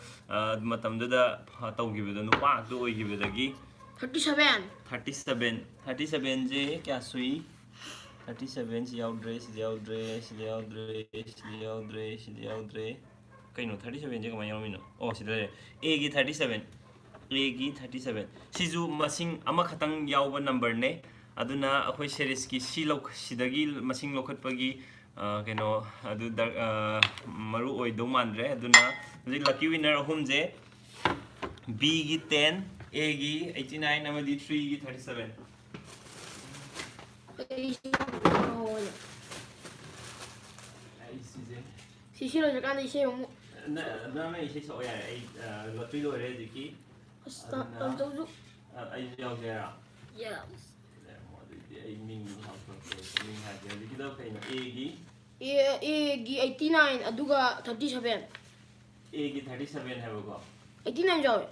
matam da tawgi bedo no pa do ogi bedagi 37 je kya sui 37 si yaudre kayno 37 je kamay yawmino oh sida A gi 37 A gi 37 sizu masing ama khatang yawba number ne aduna akhoi series ki silok sidagi masing lokhatpagi kayno adu maru oi do mandre aduna lucky winner ahum je B gi 10 A gi 89 amadi 3 gi 37 Si 싫어져 간다 이제 뭐 나나 이제 소야 lottery lore jiki 땀 ai jau jera 야 ai ming ming ha je jiki do kai A gi 이 89 아두가 37 A gi 37 hai ko 89 jawe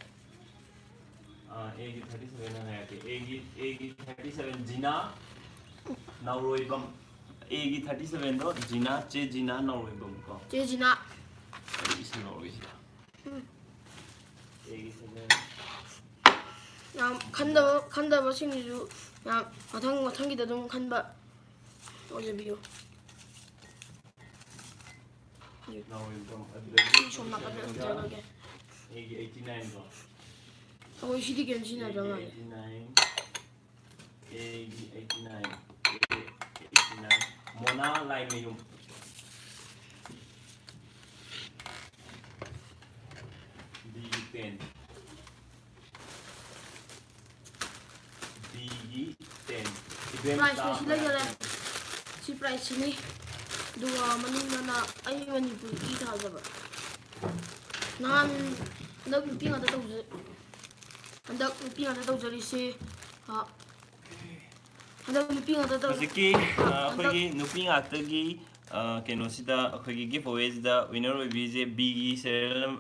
A gi 37 na hai ke A gi 37 jina nauroi bam A gi 37 do jina che jina nauroi bam ko 제지나 isi nauroi sia A gi 7 나 간다 마신이주 나 마탕기다 좀 간다 어제 비교 nauroi bam 좀 나가자 들어가게 A gi 89 do 어 시디 괜찮아 89 A gi 89 89 Mona lai meyum B gi 10 B gi 10 price sila jale si price ni dua manina ai mani pu ki tha jaba nan ndak pi ngata tawje andak pi ngata tawjari se ha andak pi ngata taw Hojiki akhoi nupi ngakta gi keno sida akhoi giveaway da winner oi bije B gi serial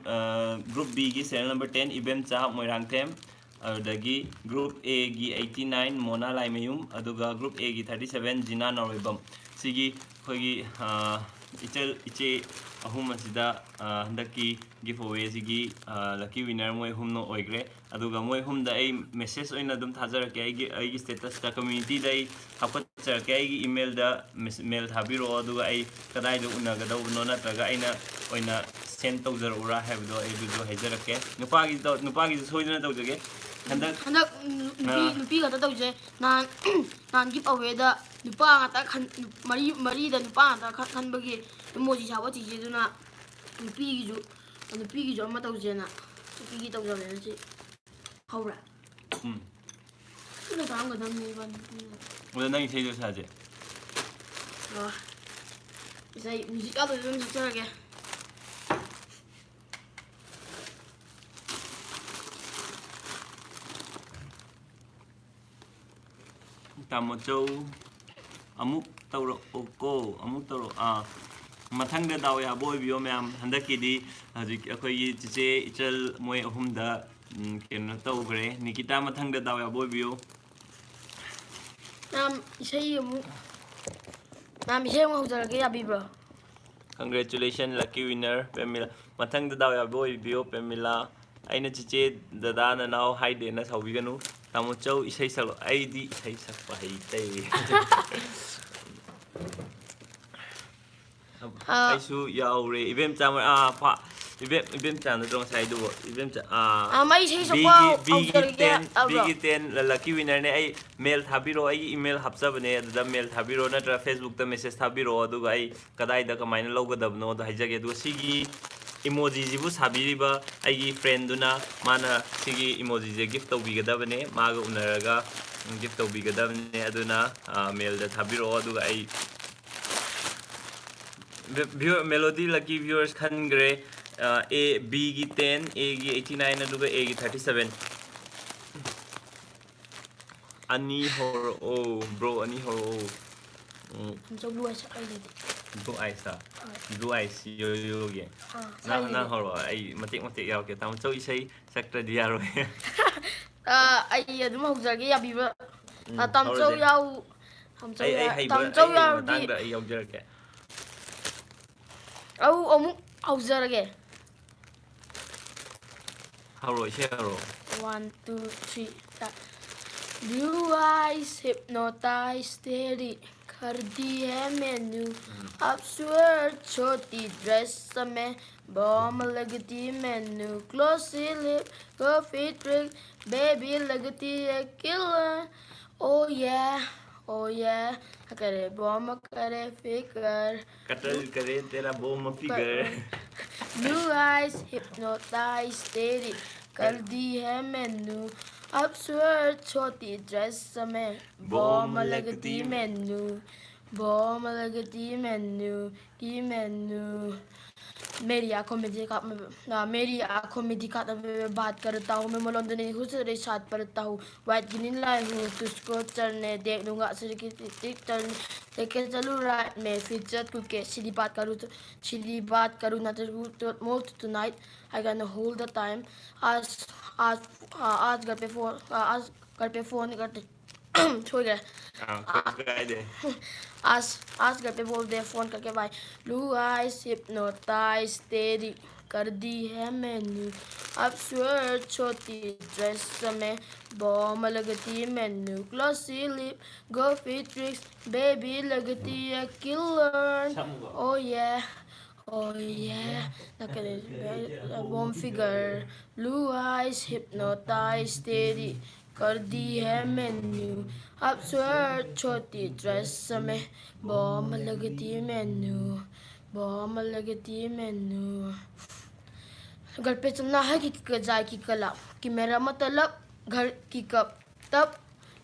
group B gi serial number 10 ibem cha moirang them adagi group A gi 89 Mona lai meyum aduga group A gi 37 Jina Noribam sigi khoi ichel iche ahum asida handaki giveaway sigi lucky winner moi humno oigre aduga moi humda ai message oina dum thajar ke ai status ta community dai hapot char ke ai email da mail thabiro aduga ai kadai do unaga do no na traga aina oina send tawjar ura habdo ai du hajar ke nupa gi soidna tawjage handak nupi ngata tawje nan giveaway da nupa ngata khan mari da nupa ngata khanbagi emoji sawa chijiduna nupi gi jo ama tawjena nupi gi tawjane ji haura 이거 다한 거 너무 이번 오늘 나 이제 도 사제 이제 무지가도 좀 적절하게 tamocho amuk tawro oko amuk tawro mathangda daw ya boy bio ma'am handaki di hajik akhoi gi chiche ichal moi ahumda keno tawgre nikita mathangda daw ya boy bio 남 이세이 뭐 호자게 야비브로 congratulations lucky winner Pamela mathangda daw ya boy bio Pamela aina chiche dada na now hi de na sawiganu tamocho isai salo id isai sakpa hi tai aisu yaure ibem chamar pa ibem chan dong sai du ibem cha mai sei sokwa big 10 lucky winner ne ai mail thabiro ai email hapsabane da mail thabiro na tra facebook ta message thabiro adu ai kadai da kamaina logadabno da haijage du sigi emoji jibu sabiriba ai friend duna mana sigi emoji je gift tawbigadabane maga unaraga gift tawbigadabane aduna mail da thabiro adu ai viewer melody lucky viewers khangre A B gi 10 A gi 89 aduga A gi 37 ani hor o bro ani hor o 저 루아스 아이디 blue eyes blue eyes yo ge na hor ai matik yaw ke tam choi sei sakta dia ro ai aduma hoja게 야비브로 tamcho yaw tamcho yaw di tang da yaw jar ke au omuk hoja게 haro share ro 1 2 3 4 Blue eyes hypnotize steady कर दी है मैनू अपस्वर्ड छोटी dress में bomb लगती मैनू glossy lip coffee trick baby लगती है killer ओ ये करे बॉम करे फिकर कतल करे तेरा bomb figure Blue eyes hypnotize steady कर दी है मैनू अपस्वर्ड छोटी ड्रेस में बॉम लगती मैनू बॉम लगती मैनू की मैनू मेरी आंखों में दिखाता मैं बात करता हूँ मैं मलंदन नहीं खुद से साथ पढ़ता हूँ वाइट गिनी लाई हूँ तुझको चढ़ने देख लूँगा सिर की टिक टर्न लेके चलूँ रात में फिर चल कुके सीधी बात करूँ ना तो मोर tonight I gonna hold the time आज घर पे फोन करते छोड़ गए आज घर पे बोल दे फोन करके भाई ब्लू आइज हिप्नोटाइज तेरी कर दी है मैनू अब स्वर्ड छोटी ड्रेस में बॉम लगती मैनू glossy lip goofy tricks baby लगती है किलर ओ yeah bomb figure blue eyes hypnotize तेरी कर दी है मैनू अब स्वर्ड छोटी ड्रेस में बॉम लगती मैनू घर पे चलना है कि जाए कि कला कि मेरा मतलब घर की कब तब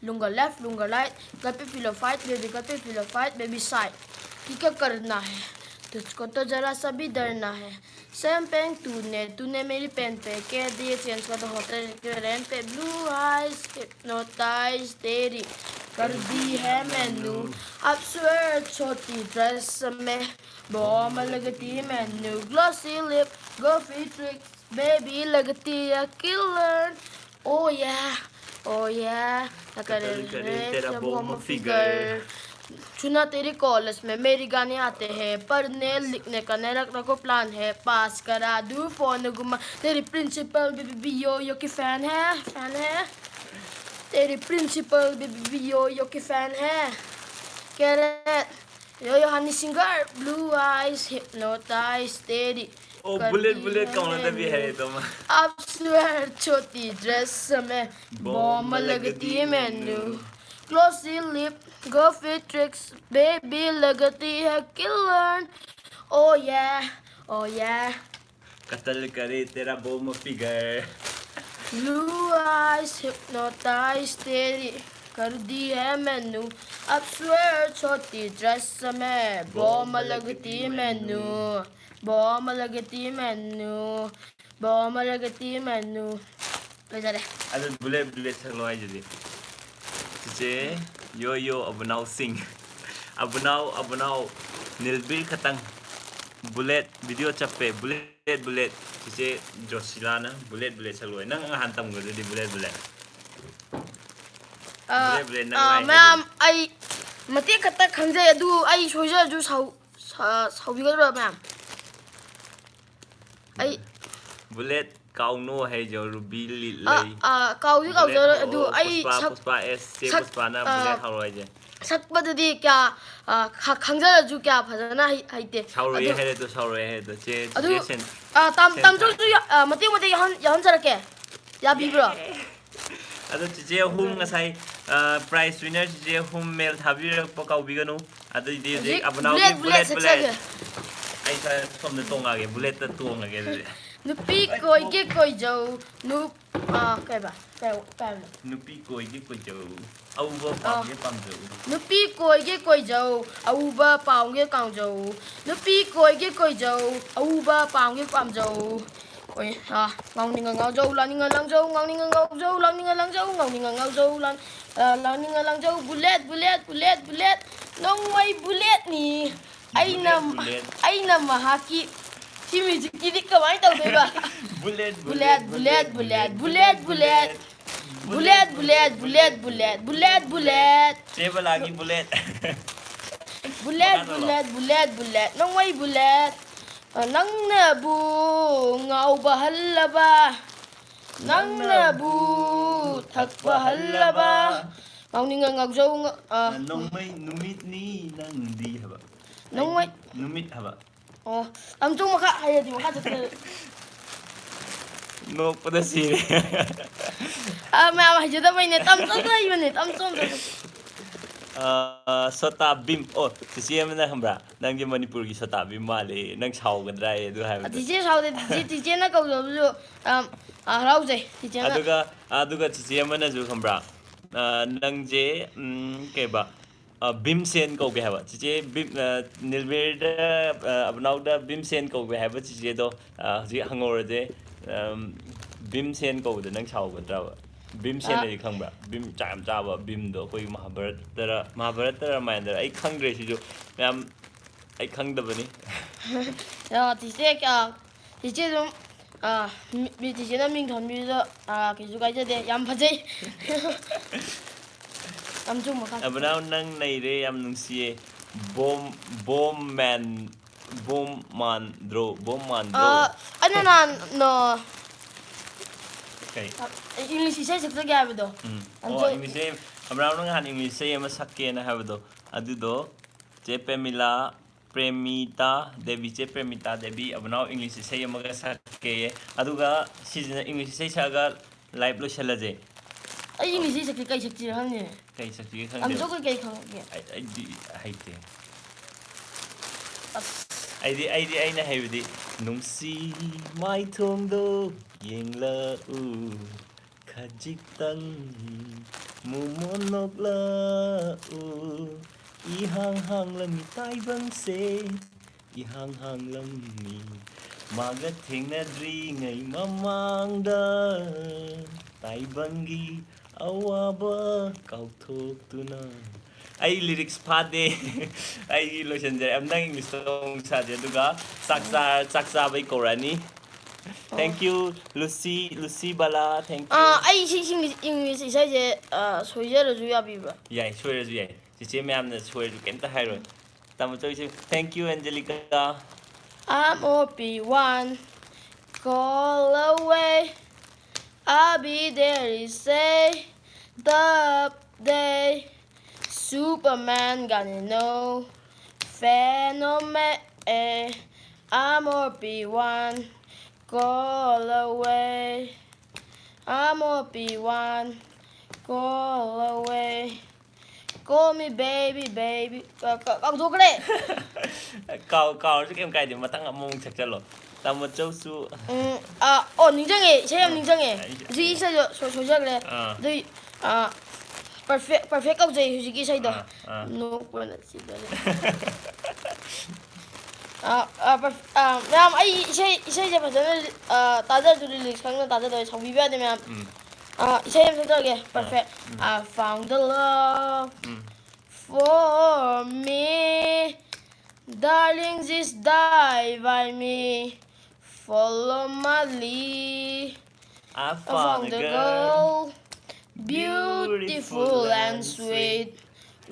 लूंगा लेफ्ट लूंगा राइट घर पे फिलो फाइट बेबी साइड कि क्या करना है तुझको तो जरा सा भी डरना है सेम पेन तूने मेरी पेन पे कह दिए चेंज का तो होटल के रेंट पे ब्लू आइज हिप्नोटाइज तेरी कर दी है मैनू अब स्वर्ड छोटी ड्रेस में बॉम लगती मैनू glossy lip goofy tricks baby लगती है किलर ओ या करे तेरा बॉम फिगर चुना तेरे कॉलेज में मेरी गाने आते हैं पढ़ने लिखने का नया रखने को प्लान है पास करा दूँ फोन घुमा तेरी प्रिंसिपल बेबी यो की फैन है तेरी प्रिंसिपल बेबी यो की फैन है कह रहे yo Honey Singh blue eyes hypnotize तेरी ओ बुलेट कौन सा भी है तो अब स्वेर छोटी ड्रेस में बॉम लगती है मैनू glossy lip goofy tricks baby लगती है किलर ओ या कत्ल करे तेरा bomb figure blue eyes hypnotize तेरी कर दी है मैनू अब स्वेर छोटी ड्रेस में बॉम लगती मैनू बेचारे अरे बुलेट चलो आई जल्दी जे यो अबनाव सिंह अबनाव नीलबिल खतंग बुलेट वीडियो चप्पे बुलेट जे जोशिलाना बुलेट चलो नंग हान तमगदि बुलेट मैम आई मते खत खंजे अदु आई सोजा जु साउबिगरो मैम आई बुलेट काउनो है जो रूबी लई काउजी काउजर अदु आई पुष्पा एस से पुष्पा ना बुलेट हारोय जे सकपदि क्या खंजर जु क्या फजना हाइते साउरोय है तो जे सेन तम जो मते यहन सरके या बिब्रो अदो जे हुम ngasai प्राइस विनर जे हुम मेल थाबिरक काउबिगनु अदो जे अबनाव बुलेट आई सा सोमने तोंगागे बुलेट तोंगागे नुपी कोई जो नु कैबा नुपी कोई जो अउबा पांगे पांजो नुपी कोई जो अउबा पांगे कांजो नुपी कोई जो अउबा पांगे पांजो ओए ngawninga ngawjo laninga langjo ngawninga ngawjo laninga langjo ngawninga ngawjo laninga langjo bullet nong mai bullet ni aina mahaki si music kidi kamai tau beba bullet table lagi bullet nong mai bullet nang na bu ngau bahalaba nang na bu ꯊꯛꯄ ꯍꯜꯂꯕ ꯉꯥꯎꯅꯤꯡꯉ ꯉꯥꯎꯖꯧ ꯅꯣꯡꯃꯩ ꯅꯨꯃꯤꯠꯅꯤ ꯅꯪꯗꯤ ꯍꯥꯏꯕ ꯅꯣꯡꯃꯩ ꯅꯨꯃꯤꯠ ꯍꯥꯏꯕ ꯑꯣ ꯑꯝꯇꯪ ꯃꯈꯥ ꯍꯥꯏꯔꯗꯤ ꯃꯈꯥ ꯆꯠꯇ꯭ꯔꯦ ꯅꯣꯛꯄꯗ ꯁꯤꯔꯦ ꯃꯌꯥꯝ ꯍꯩꯖꯗꯕꯩꯅꯦ ꯇꯝ ꯇꯝ ꯍꯩꯕꯅꯦ ꯇꯝ ꯇꯝ ꯁꯣꯇꯥ ꯚꯤꯝ ꯑꯣ ꯆꯤꯆꯦ ꯑꯃꯅ ꯈꯪꯕ꯭ꯔꯥ ꯅꯪꯁꯦ ꯃꯅꯤꯄꯨꯔꯒꯤ ꯁꯣꯇꯥ ꯚꯤꯝ ꯃꯥꯜꯂꯦ ꯅꯪ ꯁꯥꯎꯒꯗ꯭ꯔꯥ ꯑꯗꯨ ꯍꯥꯏꯕꯗꯣ ꯇꯤꯆꯦ ꯁꯥꯎꯗꯦ ꯇꯤꯆꯦꯅ ꯀꯧꯖꯕꯁꯨ ꯍꯔꯥꯎꯖꯩ ꯇꯤꯆꯦꯅ ꯑꯗꯨꯒ ꯆꯤꯆꯦ ꯑꯃꯅꯁꯨ ꯈꯪꯕ꯭ꯔꯥ ꯅꯪꯁꯦ ꯀꯩꯕ ꯚꯤꯝꯁꯦꯟ ꯀꯧꯒꯦ ꯍꯥꯏꯕ ꯆꯤꯆꯦ ꯅꯤꯜꯕꯦꯔꯗ ꯑꯕꯅꯥꯎꯗ ꯚꯤꯝꯁꯦꯟ ꯀꯧꯒꯦ ꯍꯥꯏꯕ ꯆꯤꯆꯦꯗꯣ ꯍꯧꯖꯤꯛ ꯍꯪꯍꯧꯔꯁꯦ ꯚꯤꯝꯁꯦꯟ ꯀꯧꯕꯗ ꯅꯪ ꯁꯥꯎꯒꯗ꯭ꯔꯕ ꯚꯤꯝꯁꯦꯟ ꯍꯥꯏꯗꯤ ꯈꯪꯕ꯭ꯔꯥ ꯚꯤꯝ ꯌꯥꯝ ꯆꯥꯕ ꯚꯤꯝꯗꯣ ꯑꯩꯈꯣꯏꯒꯤ ꯃꯍꯥꯚꯥꯔꯠꯇ ꯔꯥꯃꯥꯌꯟꯗ ꯑꯩ ꯈꯪꯗ꯭ꯔꯦ ꯁꯤꯁꯨ ꯃꯌꯥꯝ ꯑꯩ ꯈꯪꯗꯕꯅꯤ ꯇꯤꯆꯦ ꯑꯗꯨꯝ ꯇꯤꯆꯦꯅ ꯃꯤꯡ ꯊꯣꯟꯕꯤꯕꯗꯣ ꯀꯩꯁꯨ ꯀꯥꯏꯖꯗꯦ ꯌꯥꯝ ꯐꯖꯩ ꯌꯥꯝ ꯆꯨꯝꯕ ꯑꯕꯅꯥꯎ ꯅꯪ ꯅꯩꯔꯦ ꯌꯥꯝ ꯅꯨꯡꯁꯤꯌꯦ ꯕꯣꯝ ꯃꯥꯟꯗ꯭ꯔꯣ ꯑꯩꯅ ꯅꯍꯥꯟ ꯀꯩ ꯏꯪꯂꯤꯁ ꯏꯁꯩ ꯁꯛꯆꯒꯦ ꯍꯥꯏꯕꯗꯣ ꯑꯣ ꯏꯪꯂꯤꯁ ꯏꯁꯩ ꯑꯕꯅꯥꯎꯅ ꯅꯍꯥꯟ ꯏꯪꯂꯤꯁ ꯏꯁꯩ ꯑꯃ ꯁꯛꯀꯦꯅ ꯍꯥꯏꯕꯗꯣ ꯑꯗꯨꯗꯣ ꯆꯦ ꯄ꯭ꯔꯦꯃꯤꯇꯥ ꯗꯦꯕꯤ ꯆꯦ ꯄ꯭ꯔꯦꯃꯤꯇꯥ ꯗꯦꯕꯤ ꯑꯕꯅꯥꯎ ꯏꯪꯂꯤꯁ ꯏꯁꯩ ꯑꯃꯒ ꯁꯛꯀꯦ ꯑꯗꯨꯒ ꯁꯤꯁꯤꯅ ꯏꯪꯂꯤꯁ ꯏꯁꯩ ꯁꯛꯑꯒ ꯂꯥꯏꯚ ꯂꯣꯏꯁꯤꯜꯂꯁꯦ ꯑꯩ ꯏꯪꯂꯤꯁ ꯏꯁꯩ ꯁꯛꯀꯦ ꯀꯩ ꯁꯛꯁꯤꯔ ꯈꯪꯗꯦ ꯀꯩ ꯁꯛꯁꯤꯒꯦ ꯈꯪꯗꯦ ꯑꯝꯇ ꯀꯩ ꯈꯪꯒꯦ ꯑꯩꯗꯤ ꯍꯩꯇꯦ ꯑꯩꯅ ꯍꯩꯕꯗꯤ ꯅꯨꯡꯁꯤ ꯃꯥꯏꯊꯣꯡꯗꯣ ꯌꯦꯡꯂꯛꯎ ꯈꯖꯤꯛꯇꯪ ꯃꯨꯃꯣꯟ ꯅꯣꯛꯂꯛꯎ 이항 항lâm 따이방세 이항 항lâm 마가 탱나드링의 마망다 따이방기 아와바 까우톡두나 아이 리릭스 파데 아이 로션제 암당 잉글리시 동사제 누가 싹사바이 코라니 Thank you, Lucy Bala. Thank you. ꯑꯩ ꯏꯪꯂꯤꯁ ꯏꯁꯩꯁꯦ ꯁꯣꯏꯖꯔꯁꯨ ꯌꯥꯕꯤꯕ꯭ꯔꯥ? ꯌꯥꯏ, ꯁꯣꯏꯔꯁꯨ ꯌꯥꯏ. ꯆꯤꯆꯦ ꯃꯌꯥꯝꯅ ꯁꯣꯏꯔꯁꯨ ꯀꯩꯝꯇ ꯍꯥꯏꯔꯣꯏ. ꯇꯥꯃꯣꯆꯧꯁꯦ Thank you, Angelica. I'm OP1 call away. I'll be there to say the day. Superman gonna know. Phenomen. I'm OP1 call away. I'm OP1 call away. Call me baby. 또 그래. 까오지 게임 가야 돼. 마땅 아무ong 착잘로. 타모châu su. 닝정해. 제가 닝정해. 이 이사죠. 소자 그래. 너 perfect 까우지 휴지기 사이도. No bueno 지도래. Ma'am ꯑꯩ 이사이제 버전을 따져드릴 상관 따져도 참 비벼야 되면 이사이 한번 써줄게. Perfect. I found the love for me. Darling, just die by me. Follow my lead. I found a girl, beautiful and sweet.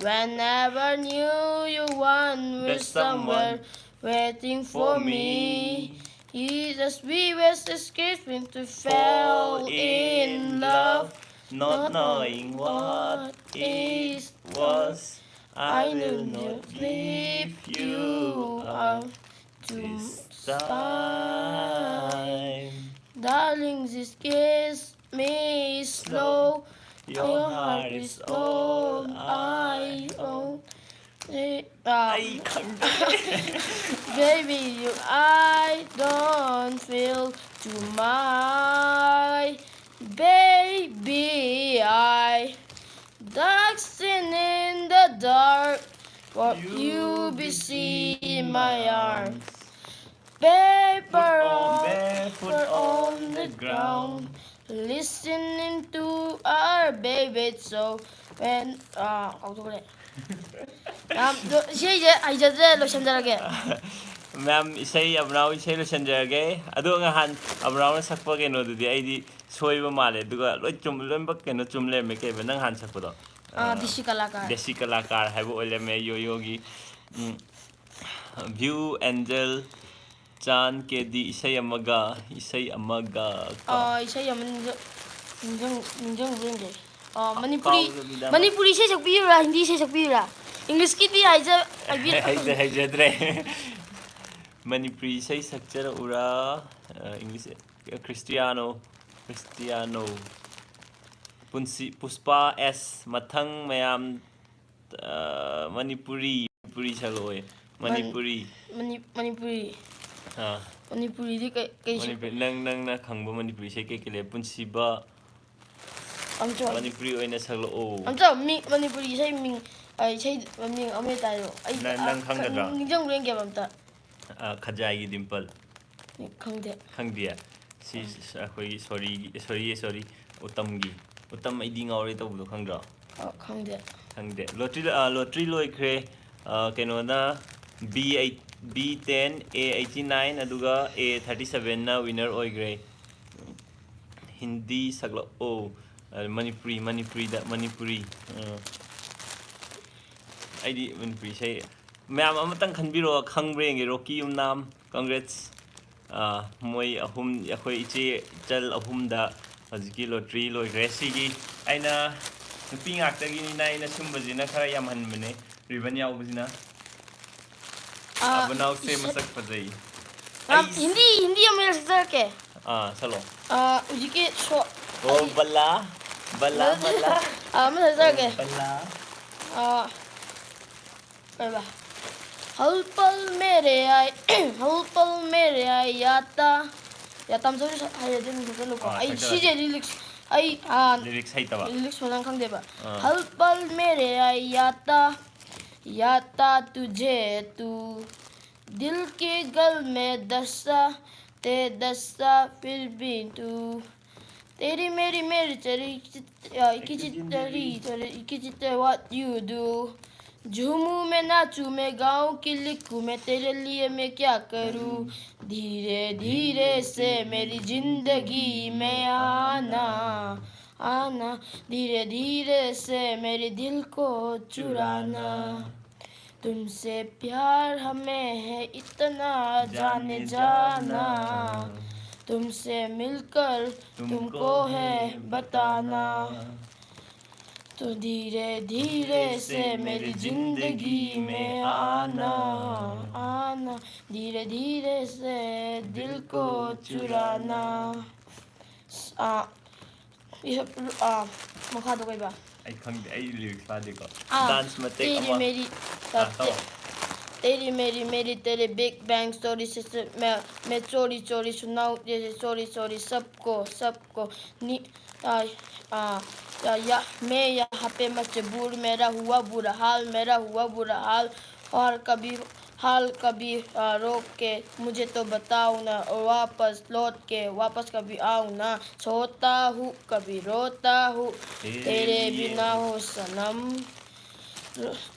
Whenever knew you one was somewhere waiting for me. He's as we was escaping to fall in love, not knowing what it was. I will not leave you out this time. Darling, just kiss me slow. Your heart is all I own. Baby, I don't feel to my baby. I dancing in the dark, but you be in my arms. Barefoot on the ground, listening to our baby so when 그래. 이제 이제 로션들에게 ꯃꯌꯥꯝ ꯏꯁꯩ ꯑꯕꯅꯥꯎ ꯏꯁꯩ ꯂꯣꯏꯁꯤꯟꯖꯔꯒꯦ ꯑꯗꯣ ꯉꯍꯥꯟ ꯑꯕꯅꯥꯎꯅ ꯁꯛꯄ ꯀꯩꯅꯣꯗꯨꯗꯤ ꯑꯩꯗꯤ ꯁꯣꯏꯕ ꯃꯥꯜꯂꯦ ꯑꯗꯨꯒ ꯂꯣꯏꯅꯃꯛ ꯀꯩꯅꯣ ꯆꯨꯝ ꯂꯩꯔꯝꯃꯦ ꯀꯩꯕ ꯅꯪ ꯍꯥꯟ ꯁꯛꯄꯗꯣ ꯗꯦꯁꯤ ꯀꯂꯥꯀꯥꯔ ꯍꯥꯏꯕ ꯑꯣꯏꯔꯝꯃꯦ ꯌꯣꯌꯣꯒꯤ ꯚ꯭ꯌꯨ ꯑꯦꯟꯖꯦꯜ ꯆꯥꯟ ꯀꯦꯗꯤ ꯏꯁꯩ ꯑꯃꯒ 이사이 한번 ninjang ringe. Manipuri se sakpiyura, Hindi se sakpiyura. English ki di aija Haidre. Manipuri say sakchara ura English Cristiano Puspa S Mathang mayam Manipuri Saloy Manipuri di Manipuri nang na khangba Manipuri say kekele punsiba Manipuri oina salo o Manipuri say ming ai say ming ame tayo ai nang khangadra ninjang ringe bamta Khajai dimple khangde si akhoi sorry Uttam ID ngauri tawdo khangra khangde lottery loikre keno na B10 A89 aduga A37 na winner oigre Hindi saglo o Manipuri ID Manipuri say mayam amatang khanbiro khangreng Rocky nam congrats moi ahum akhoi iche chal ahum da Haziki lottery loigre sigi aina nupi ngaktagi ni na ina sumbajina khara yam hanmane ribbon yaubajina abanaw se masak fajai Hindi amel sakke salo ujike so oh balla amel sakke balla Bye. हल पल मेरे आए या तम जो है दिन गुजर लो आई सीजे lyrics hay taba लिरिक्स मनांग खांग देबा हल पल मेरे आए याता तुझे तू दिल के गल में दसा फिर भी तू तेरी मेरी चरी इकी चित्तरी what you do झूमू मैं नाचू मैं गाऊं कि लिखूं मैं तेरे लिए मैं क्या करूं धीरे धीरे से मेरी जिंदगी में आना धीरे धीरे से मेरे दिल को चुराना तुमसे प्यार हमें है इतना जाने जाना तुमसे मिलकर तुमको है बताना तो धीरे धीरे से मेरी जिंदगी में आना धीरे धीरे से दिल को चुराना ये मखा दो कोई बा ai khangde ai lyrics pa deko dance mate ama तेरी मेरी तेरे बिग बैंग स्टोरी से मैं चोरी सुनाऊं जैसे सॉरी सबको या मैं यहाँ पे मजबूर मेरा हुआ बुरा हाल और कभी रोक के मुझे तो बताओ ना और वापस कभी आऊँ ना सोता हूँ कभी रोता हूँ तेरे बिना हो सनम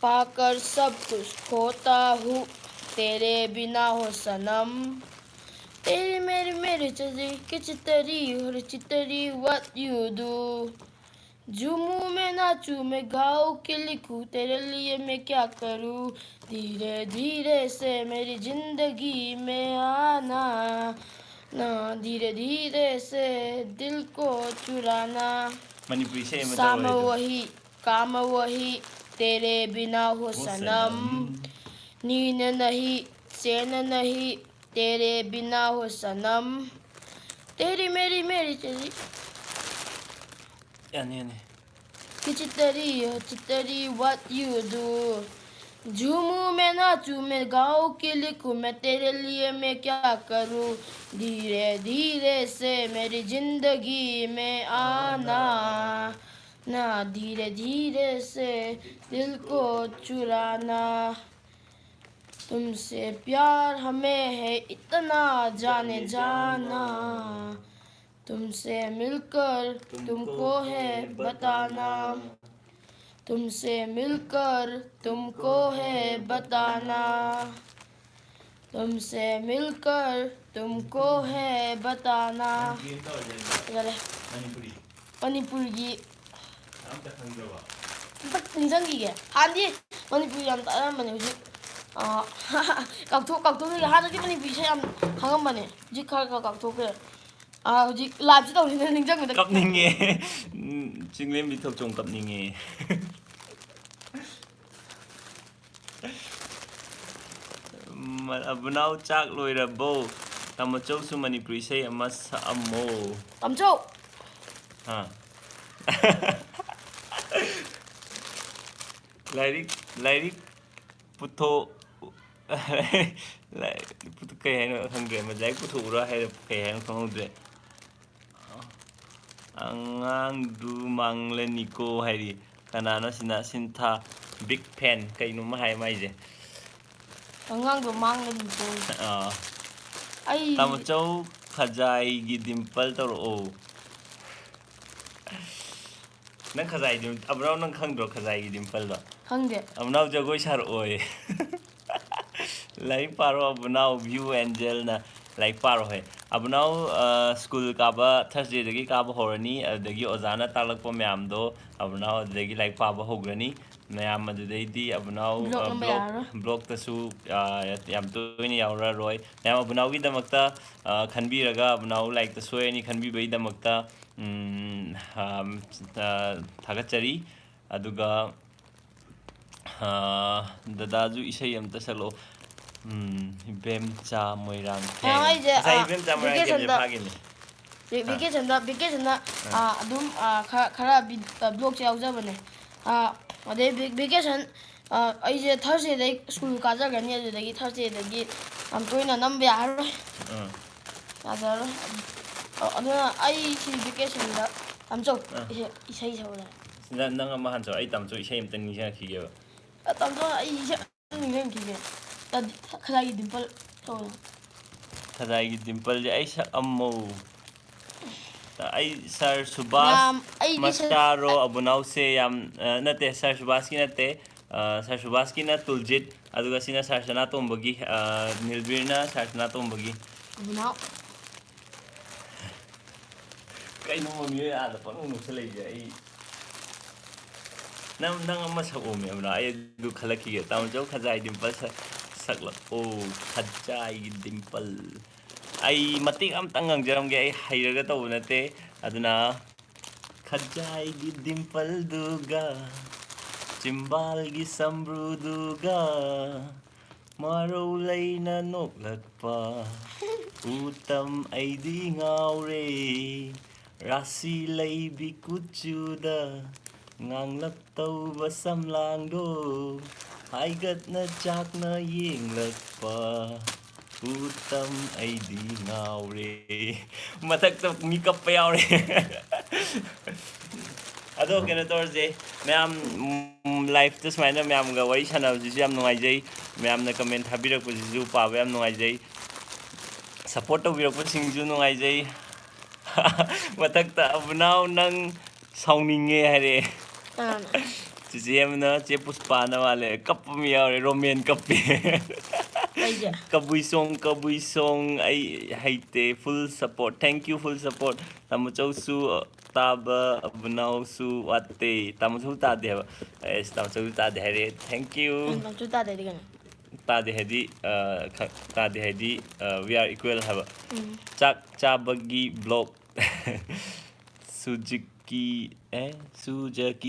पाकर सब कुछ खोता हूँ तेरे बिना हो सनम तेरी मेरी चितरी what you do झूमू मैं नाचू मैं गाऊं कि लिखूं तेरे लिए मैं क्या करूं धीरे धीरे से मेरी जिंदगी में आना धीरे धीरे से दिल को चुराना काम वही तेरे बिना हो सनम नींद नहीं चैन नहीं तेरे बिना हो सनम तेरी मेरी चली कि चितरी what you do झूमू मैं नाचू मैं गाऊं कि लिखूं मैं तेरे लिए मैं क्या करूं धीरे धीरे से मेरी जिंदगी में आना धीरे धीरे से दिल को चुराना तुमसे प्यार हमें है इतना जाने जाना तुमसे मिलकर तुमको है बताना तुमसे मिलकर तुमको है बताना तुमसे मिलकर तुमको है बताना मणिपुर की निजंगी हांदी मणिपुर याम तारमने हुजी काउथो हां दी मणिपुर से याम खंगमने जी खा काउथो के ꯍꯧꯖꯤꯛ ꯂꯥꯏꯚꯁꯤ ꯇꯧꯔꯤꯅ ꯅꯤꯡꯁꯤꯡꯕꯗ ꯀꯞꯅꯤꯡꯉꯦ ꯆꯤꯡꯂꯦꯝꯕꯤ ꯊꯣꯛꯆꯣꯝ ꯀꯞꯅꯤꯡꯉꯦ ꯑꯕꯨꯅꯥꯎ ꯆꯥꯛ ꯂꯣꯏꯔꯕꯣ ꯇꯥꯃꯣꯆꯧꯁꯨ ꯃꯅꯤꯄꯨꯔꯤ ꯏꯁꯩ ꯑꯃ ꯁꯛꯑꯝꯃꯣ ꯇꯥꯃꯣꯆꯧ ꯍꯥ ꯂꯥꯏꯔꯤꯛ ꯄꯨꯊꯣꯛ ꯀꯩ ꯍꯥꯏꯅꯣ ꯈꯪꯗ꯭ꯔꯦ ꯂꯥꯏꯔꯤꯛ ꯄꯨꯊꯣꯛꯎꯔ ꯍꯥꯏꯔ ꯀꯩ ꯍꯥꯏꯅꯣ ꯈꯪꯍꯧꯗ꯭ꯔꯦ ꯑꯉꯥꯡꯗꯨ ꯃꯥꯡꯂꯅꯤꯀꯣ ꯍꯥꯏꯔꯤ ꯀꯅꯥꯅꯣ ꯁꯤꯅ ꯁꯤꯟꯊꯥ ꯕꯤꯛ ꯐꯦꯟ ꯀꯩꯅꯣꯝꯃ ꯍꯥꯏ ꯃꯥꯏꯁꯦ ꯑꯉꯥꯡꯗꯣ ꯃꯥꯡꯂꯅꯤꯀꯣ ꯑꯩ ꯇꯥꯃꯣꯆꯧ ꯈꯖꯥꯏꯒꯤ ꯗꯤꯝꯄꯜ ꯇꯧꯔꯛꯑꯣ ꯅꯪ ꯈꯖꯥꯏ ꯑꯕꯨꯅꯥꯎ ꯅꯪ ꯈꯪꯗ꯭ꯔꯣ ꯈꯖꯥꯏꯒꯤ ꯗꯤꯝꯄꯜꯗꯣ ꯈꯪꯗꯦ ꯑꯕꯨꯅꯥꯎ ꯖꯒꯣꯏ ꯁꯥꯔꯛꯑꯣꯌꯦ ꯂꯥꯏꯔꯤꯛ ꯄꯥꯔꯣ ꯑꯕꯨꯅꯥꯎ ꯚ꯭ꯌꯨ ꯑꯦꯟꯖꯦꯜꯅ ꯂꯥꯏꯔꯤꯛ ꯄꯥꯔꯣ ꯍꯣꯏ ꯑꯕꯨꯅꯥꯎ ꯁ꯭ꯀꯨल ꯀꯥꯕ ꯊꯔꯁꯗꯦꯗꯒꯤ ꯀꯥꯕ ꯍꯧꯔꯅꯤ ꯑꯗꯨꯗꯒꯤ ꯑꯣꯖꯥꯅ ꯇꯥꯛꯂꯛꯄ ꯃꯌꯥꯝꯗꯣ ꯑꯕꯨꯅꯥꯎ ꯑꯗꯨꯗꯒꯤ ꯂꯥꯏꯔꯤꯛ ꯄꯥꯕ ꯍꯧꯈ꯭ꯔꯅꯤ ꯃꯌꯥꯝ ꯑꯗꯨꯗꯩꯗꯤ ꯑꯕꯨꯅꯥꯎ ꯕ꯭ꯂꯣꯛ ꯅꯝꯕ ꯌꯥꯔꯔꯣꯏ ꯕ꯭ꯂꯣꯛꯇꯁꯨ ꯌꯥꯝ ꯇꯣꯏꯅ ꯌꯥꯎꯔꯔꯣꯏ ꯃꯌꯥꯝ ꯑꯕꯨꯅꯥꯎꯒꯤꯗꯃꯛꯇ ꯈꯟꯕꯤꯔꯒ ꯑꯕꯨꯅꯥꯎ ꯂꯥꯏꯔꯤꯛꯇ ꯁꯣꯏꯔꯅꯤ ꯈꯟꯕꯤꯕꯒꯤꯗꯃꯛꯇ ꯊꯥꯒꯠꯆꯔꯤ ꯑꯗꯨꯒ ꯗꯗꯥꯁꯨ ꯏꯁꯩ ꯑꯝꯇ ꯁꯛꯂꯛꯑꯣ ꯏꯕꯦꯝꯆꯥ ꯃꯣꯏꯔꯥꯡ ꯊꯦꯡ ꯑꯩꯁꯦ ꯉꯁꯥꯏ ꯏꯕꯦꯝꯆꯥ ꯃꯣꯏꯔꯥꯡ ꯊꯦꯡꯁꯦ ꯐꯥꯈꯤꯅꯤ ꯚꯦꯀꯦꯁꯟꯗ ꯑꯗꯨꯝ ꯈꯔ ꯕ꯭ꯂꯣꯛꯁꯦ ꯌꯥꯎꯖꯕꯅꯦ ꯑꯗꯩ ꯚꯦꯀꯦꯁꯟ ꯑꯩꯁꯦ ꯊꯔꯁꯗꯦꯗꯩ ꯁ꯭ꯀꯨꯜ ꯀꯥꯖꯒꯅꯤ ꯑꯗꯨꯗꯒꯤ ꯊꯔꯁꯗꯦꯗꯒꯤ ꯌꯥꯝ ꯇꯣꯏꯅ ꯅꯝꯕ ꯌꯥꯔꯔꯣꯏ ꯌꯥꯖꯔꯔꯣꯏ ꯑꯗꯨꯅ ꯑꯩ ꯁꯤ ꯚꯦꯀꯦꯁꯟꯗ ꯇꯥꯃꯣꯆꯧ ꯏꯁꯩ ꯁꯛꯎꯔꯦ ꯅꯪ ꯑꯃ ꯍꯟꯆꯣ ꯑꯩ ꯇꯥꯃꯣꯆꯧ ꯏꯁꯩ ꯑꯝꯇ ꯅꯤꯡꯁꯤꯡꯉꯛꯈꯤꯒꯦꯕ ꯇꯥꯃꯣꯆꯧ ꯑꯩ ꯏꯁꯩ ꯅꯤꯡꯁꯤꯡꯈꯤꯒꯦ ꯈꯖꯥꯏꯒꯤ ꯗꯤꯝꯄꯜ ꯁꯛꯎꯔꯦ ꯈꯖꯥꯏꯒꯤ ꯗꯤꯝꯄꯜꯁꯦ ꯑꯩ ꯁꯛꯑꯝꯃꯣ ꯑꯩ ꯁꯥꯔ ꯁꯨꯕꯥꯁ ꯃꯆꯥꯔꯣ ꯑꯕꯨꯅꯥꯎꯁꯦ ꯌꯥꯝ ꯅꯠꯇꯦ ꯁꯥꯔ ꯁꯨꯕꯥꯁꯀꯤ ꯅꯠꯇꯦ ꯁꯥꯔ ꯁꯨꯕꯥꯁꯀꯤꯅ ꯇꯨꯜꯖꯤꯠ ꯑꯗꯨꯒ ꯁꯤꯅ ꯁꯥꯔ ꯁꯅꯥꯇꯣꯝꯕꯒꯤ ꯅꯤꯜꯕꯤꯔꯅ ꯁꯥꯔ ꯁꯅꯥꯇꯣꯝꯕꯒꯤ ꯑꯕꯨꯅꯥꯎ ꯀꯩꯅꯣ ꯃꯤꯑꯣꯏ ꯑꯥꯗ ꯄꯪꯅꯨꯡ ꯅꯨꯡꯁꯜꯂꯛꯏꯁꯦ ꯑꯩ ꯅꯪ ꯑꯃ ꯁꯛꯑꯣꯃꯦ ꯑꯕꯨꯅꯥꯎ ꯑꯩ ꯑꯗꯨ ꯈꯜꯂꯛꯈꯤꯒꯦ ꯇꯥꯃꯣꯆꯧ ꯈꯖꯥꯏ ꯗꯤꯝꯄꯜ ꯁꯛꯂꯛꯑꯣ ꯈꯖꯥꯏꯒꯤ ꯗꯤꯝꯄꯜ ꯑꯩ ꯃꯇꯦꯛ ꯑꯃꯇꯪ ꯉꯥꯡꯖꯔꯝꯒꯦ ꯑꯩ ꯍꯩꯔꯒ ꯇꯧꯕ ꯅꯠꯇꯦ ꯑꯗꯨꯅ ꯈꯖꯥꯏꯒꯤ ꯗꯤꯝꯄꯜꯗꯨꯒ ꯆꯤꯝꯕꯥꯜꯒꯤ ꯁꯝꯕ꯭ꯔꯨꯗꯨꯒ ꯃꯔꯧ ꯂꯩꯅ ꯅꯣꯛꯂꯛꯄ ꯎꯇꯝ ꯑꯩꯗꯤ ꯉꯥꯎꯔꯦ ꯔꯥꯁꯤ ꯂꯩꯕꯤ ꯀꯨꯆꯨꯗ ꯉꯥꯡꯂꯞ ꯇꯧꯕ ꯁꯝꯂꯥꯡꯗꯣ ꯍꯥꯏꯒꯠꯅ ꯆꯥꯛꯅ ꯌꯦꯡꯂꯛꯄ ꯎꯇꯝ ꯑꯩꯗꯤ ꯉꯥꯎꯔꯦ ꯃꯊꯛꯇ ꯃꯤ ꯀꯞꯄ ꯌꯥꯎꯔꯦ ꯑꯗꯣ ꯀꯩꯅꯣ ꯇꯧꯔꯁꯦ ꯃꯌꯥꯝ ꯂꯥꯏꯐꯇ ꯁꯨꯃꯥꯏꯅ ꯃꯌꯥꯝꯒ ꯋꯥꯔꯤ ꯁꯥꯟꯅꯕꯁꯤꯁꯨ ꯌꯥꯝ ꯅꯨꯡꯉꯥꯏꯖꯩ ꯃꯌꯥꯝꯅ ꯀꯃꯦꯟ ꯊꯥꯕꯤꯔꯛꯄꯁꯤꯁꯨ ꯄꯥꯕ ꯌꯥꯝ ꯅꯨꯡꯉꯥꯏꯖꯩ ꯁꯞꯄꯣꯔꯠ ꯇꯧꯕꯤꯔꯛꯄꯁꯤꯡꯁꯨ ꯅꯨꯡꯉꯥꯏꯖꯩ ꯃꯊꯛꯇ ꯑꯕꯨꯅꯥꯎ ꯅꯪ ꯁꯥꯎꯅꯤꯡꯉꯦ ꯍꯥꯏꯔꯛꯑꯦ ꯆꯤꯆꯦ ꯑꯃꯅ ꯆꯦ ꯄꯨꯁꯄꯥꯅ ꯃꯥꯜꯂꯦ ꯀꯞꯄ ꯃꯤ ꯌꯥꯎꯔꯦ ꯔꯣꯃꯦꯟ ꯀꯞꯄꯦ ꯀꯕꯨꯏ ꯁꯣꯡ ꯑꯩ ꯍꯩꯇꯦ full support thank you full support ꯇꯥꯃꯣꯆꯧꯁꯨ ꯇꯥꯕ ꯑꯕꯨꯅꯥꯎꯁꯨ ꯋꯥꯠꯇꯦ ꯇꯥꯃꯣꯆꯧ ꯇꯥꯗꯦ ꯍꯥꯏꯕ ꯑꯦꯁ ꯇꯥꯃꯣꯆꯧꯁꯨ ꯇꯥꯗꯦ ꯍꯥꯏꯔꯛꯑꯦ ꯊꯦꯡꯛ ꯌꯨ ꯇꯥꯗꯦ ꯍꯥꯏꯗꯤ ꯋꯤ ꯑꯥꯔ ꯏꯀ꯭ꯋꯦꯜ ꯍꯥꯏꯕ ꯆꯥꯛ ꯆꯥꯕꯒꯤ ꯕ꯭ꯂꯣꯛ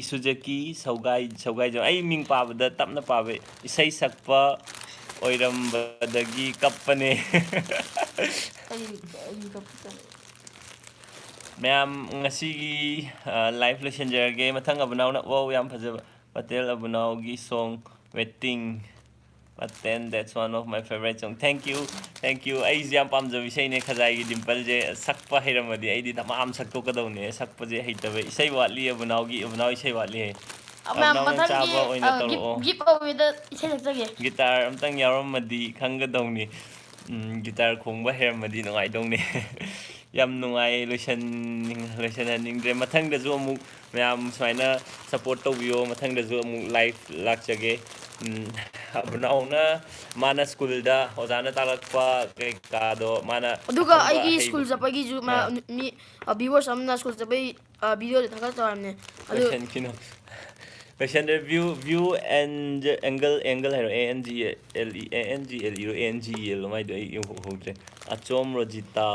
ꯁꯨꯖꯀꯤ ꯁꯧꯒꯥꯏꯖꯝ ꯑꯩ ꯃꯤꯡ ꯄꯥꯕꯗ ꯇꯞꯅ ꯄꯥꯕ ꯏꯁꯩ ꯁꯛꯄ ꯑꯣꯏꯔꯝꯕꯗꯒꯤ ꯀꯞꯄꯅꯦ ꯃꯌꯥꯝ ꯉꯁꯤꯒꯤ ꯂꯥꯏꯐ ꯂꯣꯏꯁꯤꯟꯖꯔꯒꯦ ꯃꯊꯪ ꯑꯕꯨꯅꯥꯎꯅ ꯋꯥꯎ ꯌꯥꯝ ꯐꯖꯕ ꯄꯇꯦꯜ ꯑꯕꯨꯅꯥꯎꯒꯤ ꯁꯣꯡ waiting Then that's one of my favorite songs. Thank you. ꯑꯩꯁꯦ ꯌꯥꯝ ꯄꯥꯝꯖꯕ ꯏꯁꯩꯅꯦ ꯈꯖꯥꯏꯒꯤ ꯗꯤꯝꯄꯜꯁꯦ ꯁꯛꯄ ꯍꯩꯔꯝꯃꯗꯤ ꯑꯩꯗꯤ ꯇꯃꯥꯝ ꯁꯛꯇꯣꯛꯀꯗꯧꯅꯦ ꯁꯛꯄꯁꯦ ꯍꯩꯇꯕ ꯏꯁꯩ ꯋꯥꯠꯂꯤ ꯑꯕꯨꯅꯥꯎ ꯏꯁꯩ ꯋꯥꯠꯂꯤ ꯑꯕꯨꯅꯥꯎ ꯅꯪ ꯆꯥꯕ ꯑꯣꯏꯅ ꯇꯧꯔꯛꯑꯣ ꯒꯤꯇꯥꯔ ꯑꯝꯇꯪ ꯌꯥꯎꯔꯝꯃꯗꯤ ꯈꯪꯒꯗꯧꯅꯤ ꯒꯤꯇꯥꯔ ꯈꯣꯡꯕ ꯍꯩꯔꯝꯃꯗꯤ ꯅꯨꯡꯉꯥꯏꯗꯧꯅꯤ ꯌꯥꯝ ꯅꯨꯡꯉꯥꯏ ꯂꯣꯏꯁꯟꯍꯟꯅꯤꯡꯗ꯭ꯔꯦ ꯃꯊꯪꯗꯁꯨ ꯑꯃꯨꯛ ꯃꯌꯥꯝ ꯁꯨꯃꯥꯏꯅ ꯁꯞꯄꯣꯔꯠ ꯇꯧꯕꯤꯌꯣ ꯃꯊꯪꯗꯁꯨ ꯑꯃꯨꯛ ꯂꯥꯏꯐ ꯂꯥꯛꯆꯒꯦ ꯑꯕꯨꯅꯥꯎꯅ ꯃꯥꯅ ꯁ꯭ꯀꯨꯜꯗ ꯑꯣꯖꯥꯅ ꯇꯥꯛꯂꯛꯄ ꯀꯩꯀꯥꯗꯣ ꯃꯥꯅ ꯑꯗꯨꯒ ꯑꯩꯒꯤ ꯁ꯭ꯀꯨꯜ ꯆꯠꯄꯒꯤꯁꯨ ꯃꯤ ꯚꯤꯋꯔꯁ ꯑꯃꯅ ꯁ꯭ꯀꯨꯜ ꯆꯠꯄꯒꯤ ꯚꯤꯗꯤꯑꯣꯗꯣ ꯊꯥꯒꯠꯆꯔꯝꯅꯦ ꯑꯗꯨ ꯂꯣꯏꯁꯟꯗ꯭ꯔꯦ ꯚ꯭ꯌꯨ ꯑꯦꯡꯒꯜ ꯍꯥꯏꯔꯣ ANGLE ꯃꯥꯏꯗꯣ ꯑꯩ ꯌꯦꯡꯍꯧꯗ꯭ꯔꯦ ꯑꯆꯣꯝ Rozita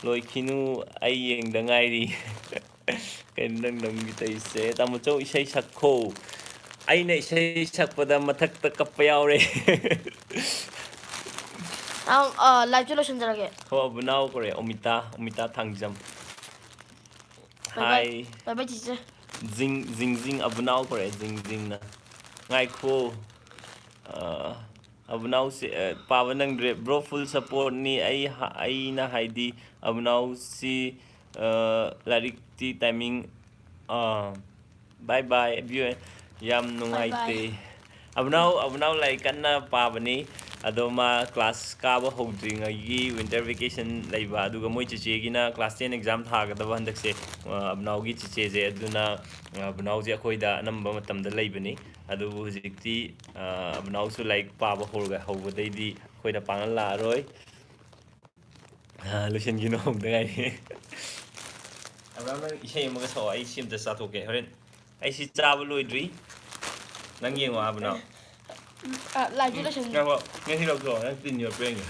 lôi khinu ai yeng da ngai ri cái nang gi tai se ta mo chou isai sakho ai nei isai sakpada mathak ta kappa yaw re live च लोशनजरगे ho bunau kore omita thangjam bye hi bye bye चीचे zing abunau kore zing na ngai kho abunau se pawa nang dre bro full support ni ai na haidi abunau si larik ti timing bye bye view yam nungai te abunau lai kanna pabani adoma class ka ba hodring gi winter vacation leiba aduga moi chiche gi na class 10 exam tha ga da handak se abunau gi chiche je aduna abunau je khoi da namba matam da leibani adu hujikti abunau su like paba horga hobo dai di khoi da pangal la roi lucian gi no da ngai abunau nang isai mo ga so ai sim da sa to ke horen ai si chaba loidri nang yeng wa abunau live च lotion nghe không nghe khi đọc rồi nó tin nhiều bên nhỉ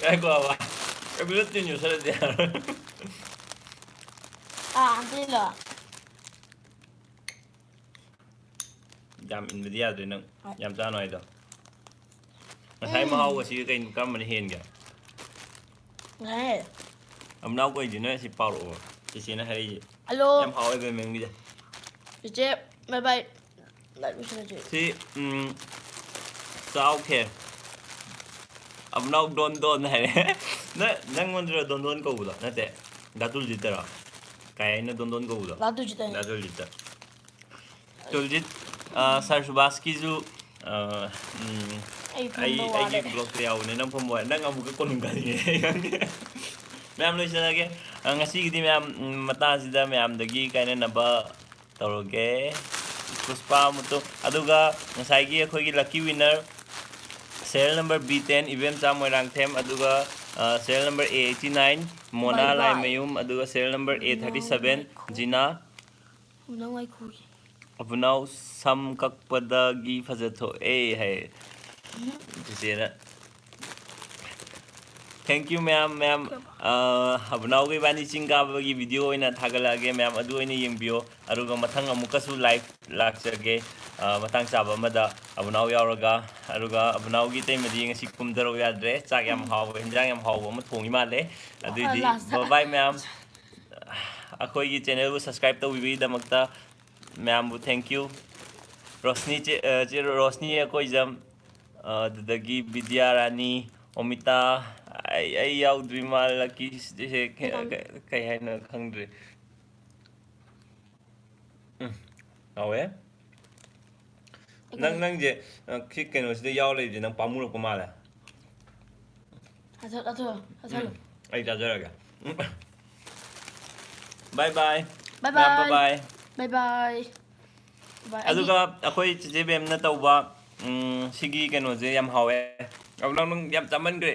cái qua ba cái biết tin nhiều sao đấy 안 들려 jam Nvidia rồi nè jam cha nói đó mà thấy mà hao cái cái cam mình hiền kìa 네 nấu cái gì nữa thì bao rồi chỉ nó hay gì 알로 em hao cái mình đi 이제 바이 바이 live लोशनजरगे thì sao ok nấu don này nó đang muốn rồi don câu đó nó thế đã tu gì đó cái nó don câu đó 나도 지다 đã tu gì đó Tuljit Sarsubaski ai blog riau ne nam pom nang amu ka konung ka ni ma'am lo sila ke ngasi gidi ma'am mata sida ma'am dagi kaina na ba toroge puspa mo to aduga ngasai gi akhoi gi lucky winner serial number B10 event Chingmeirong them aduga serial number A89 Mona Lai Mayum aduga serial number A37 Jina 운영와이 고기 abunau sam kakpada gi fajato hai jisena thank you ma'am abunau gi bani chinga gi video ina thagala ge ma'am adu ina yengbio aruga mathang amuka su live lakchage matang chaba mada abunau yauraga aruga abunau gi tai madi ngasi kumdaro yadre chak yam haw enjang yam haw ma thongi male adu di bye bye ma'am akhoi gi channel bu subscribe to wi damakta ma'am bu thank you Rosni Rosni ko jam dagi Vidya Rani Omita ai yaw dwima laki je kai hai na khangre awe nang je khi keno sida yaw le je nang pamur ko mala 아저 ai ta jara ga bye bye Bye bye bye. bye 바이바이 aduga akhoi chije bem na tawba sigi keno je yam hawe abnang yam chaman gre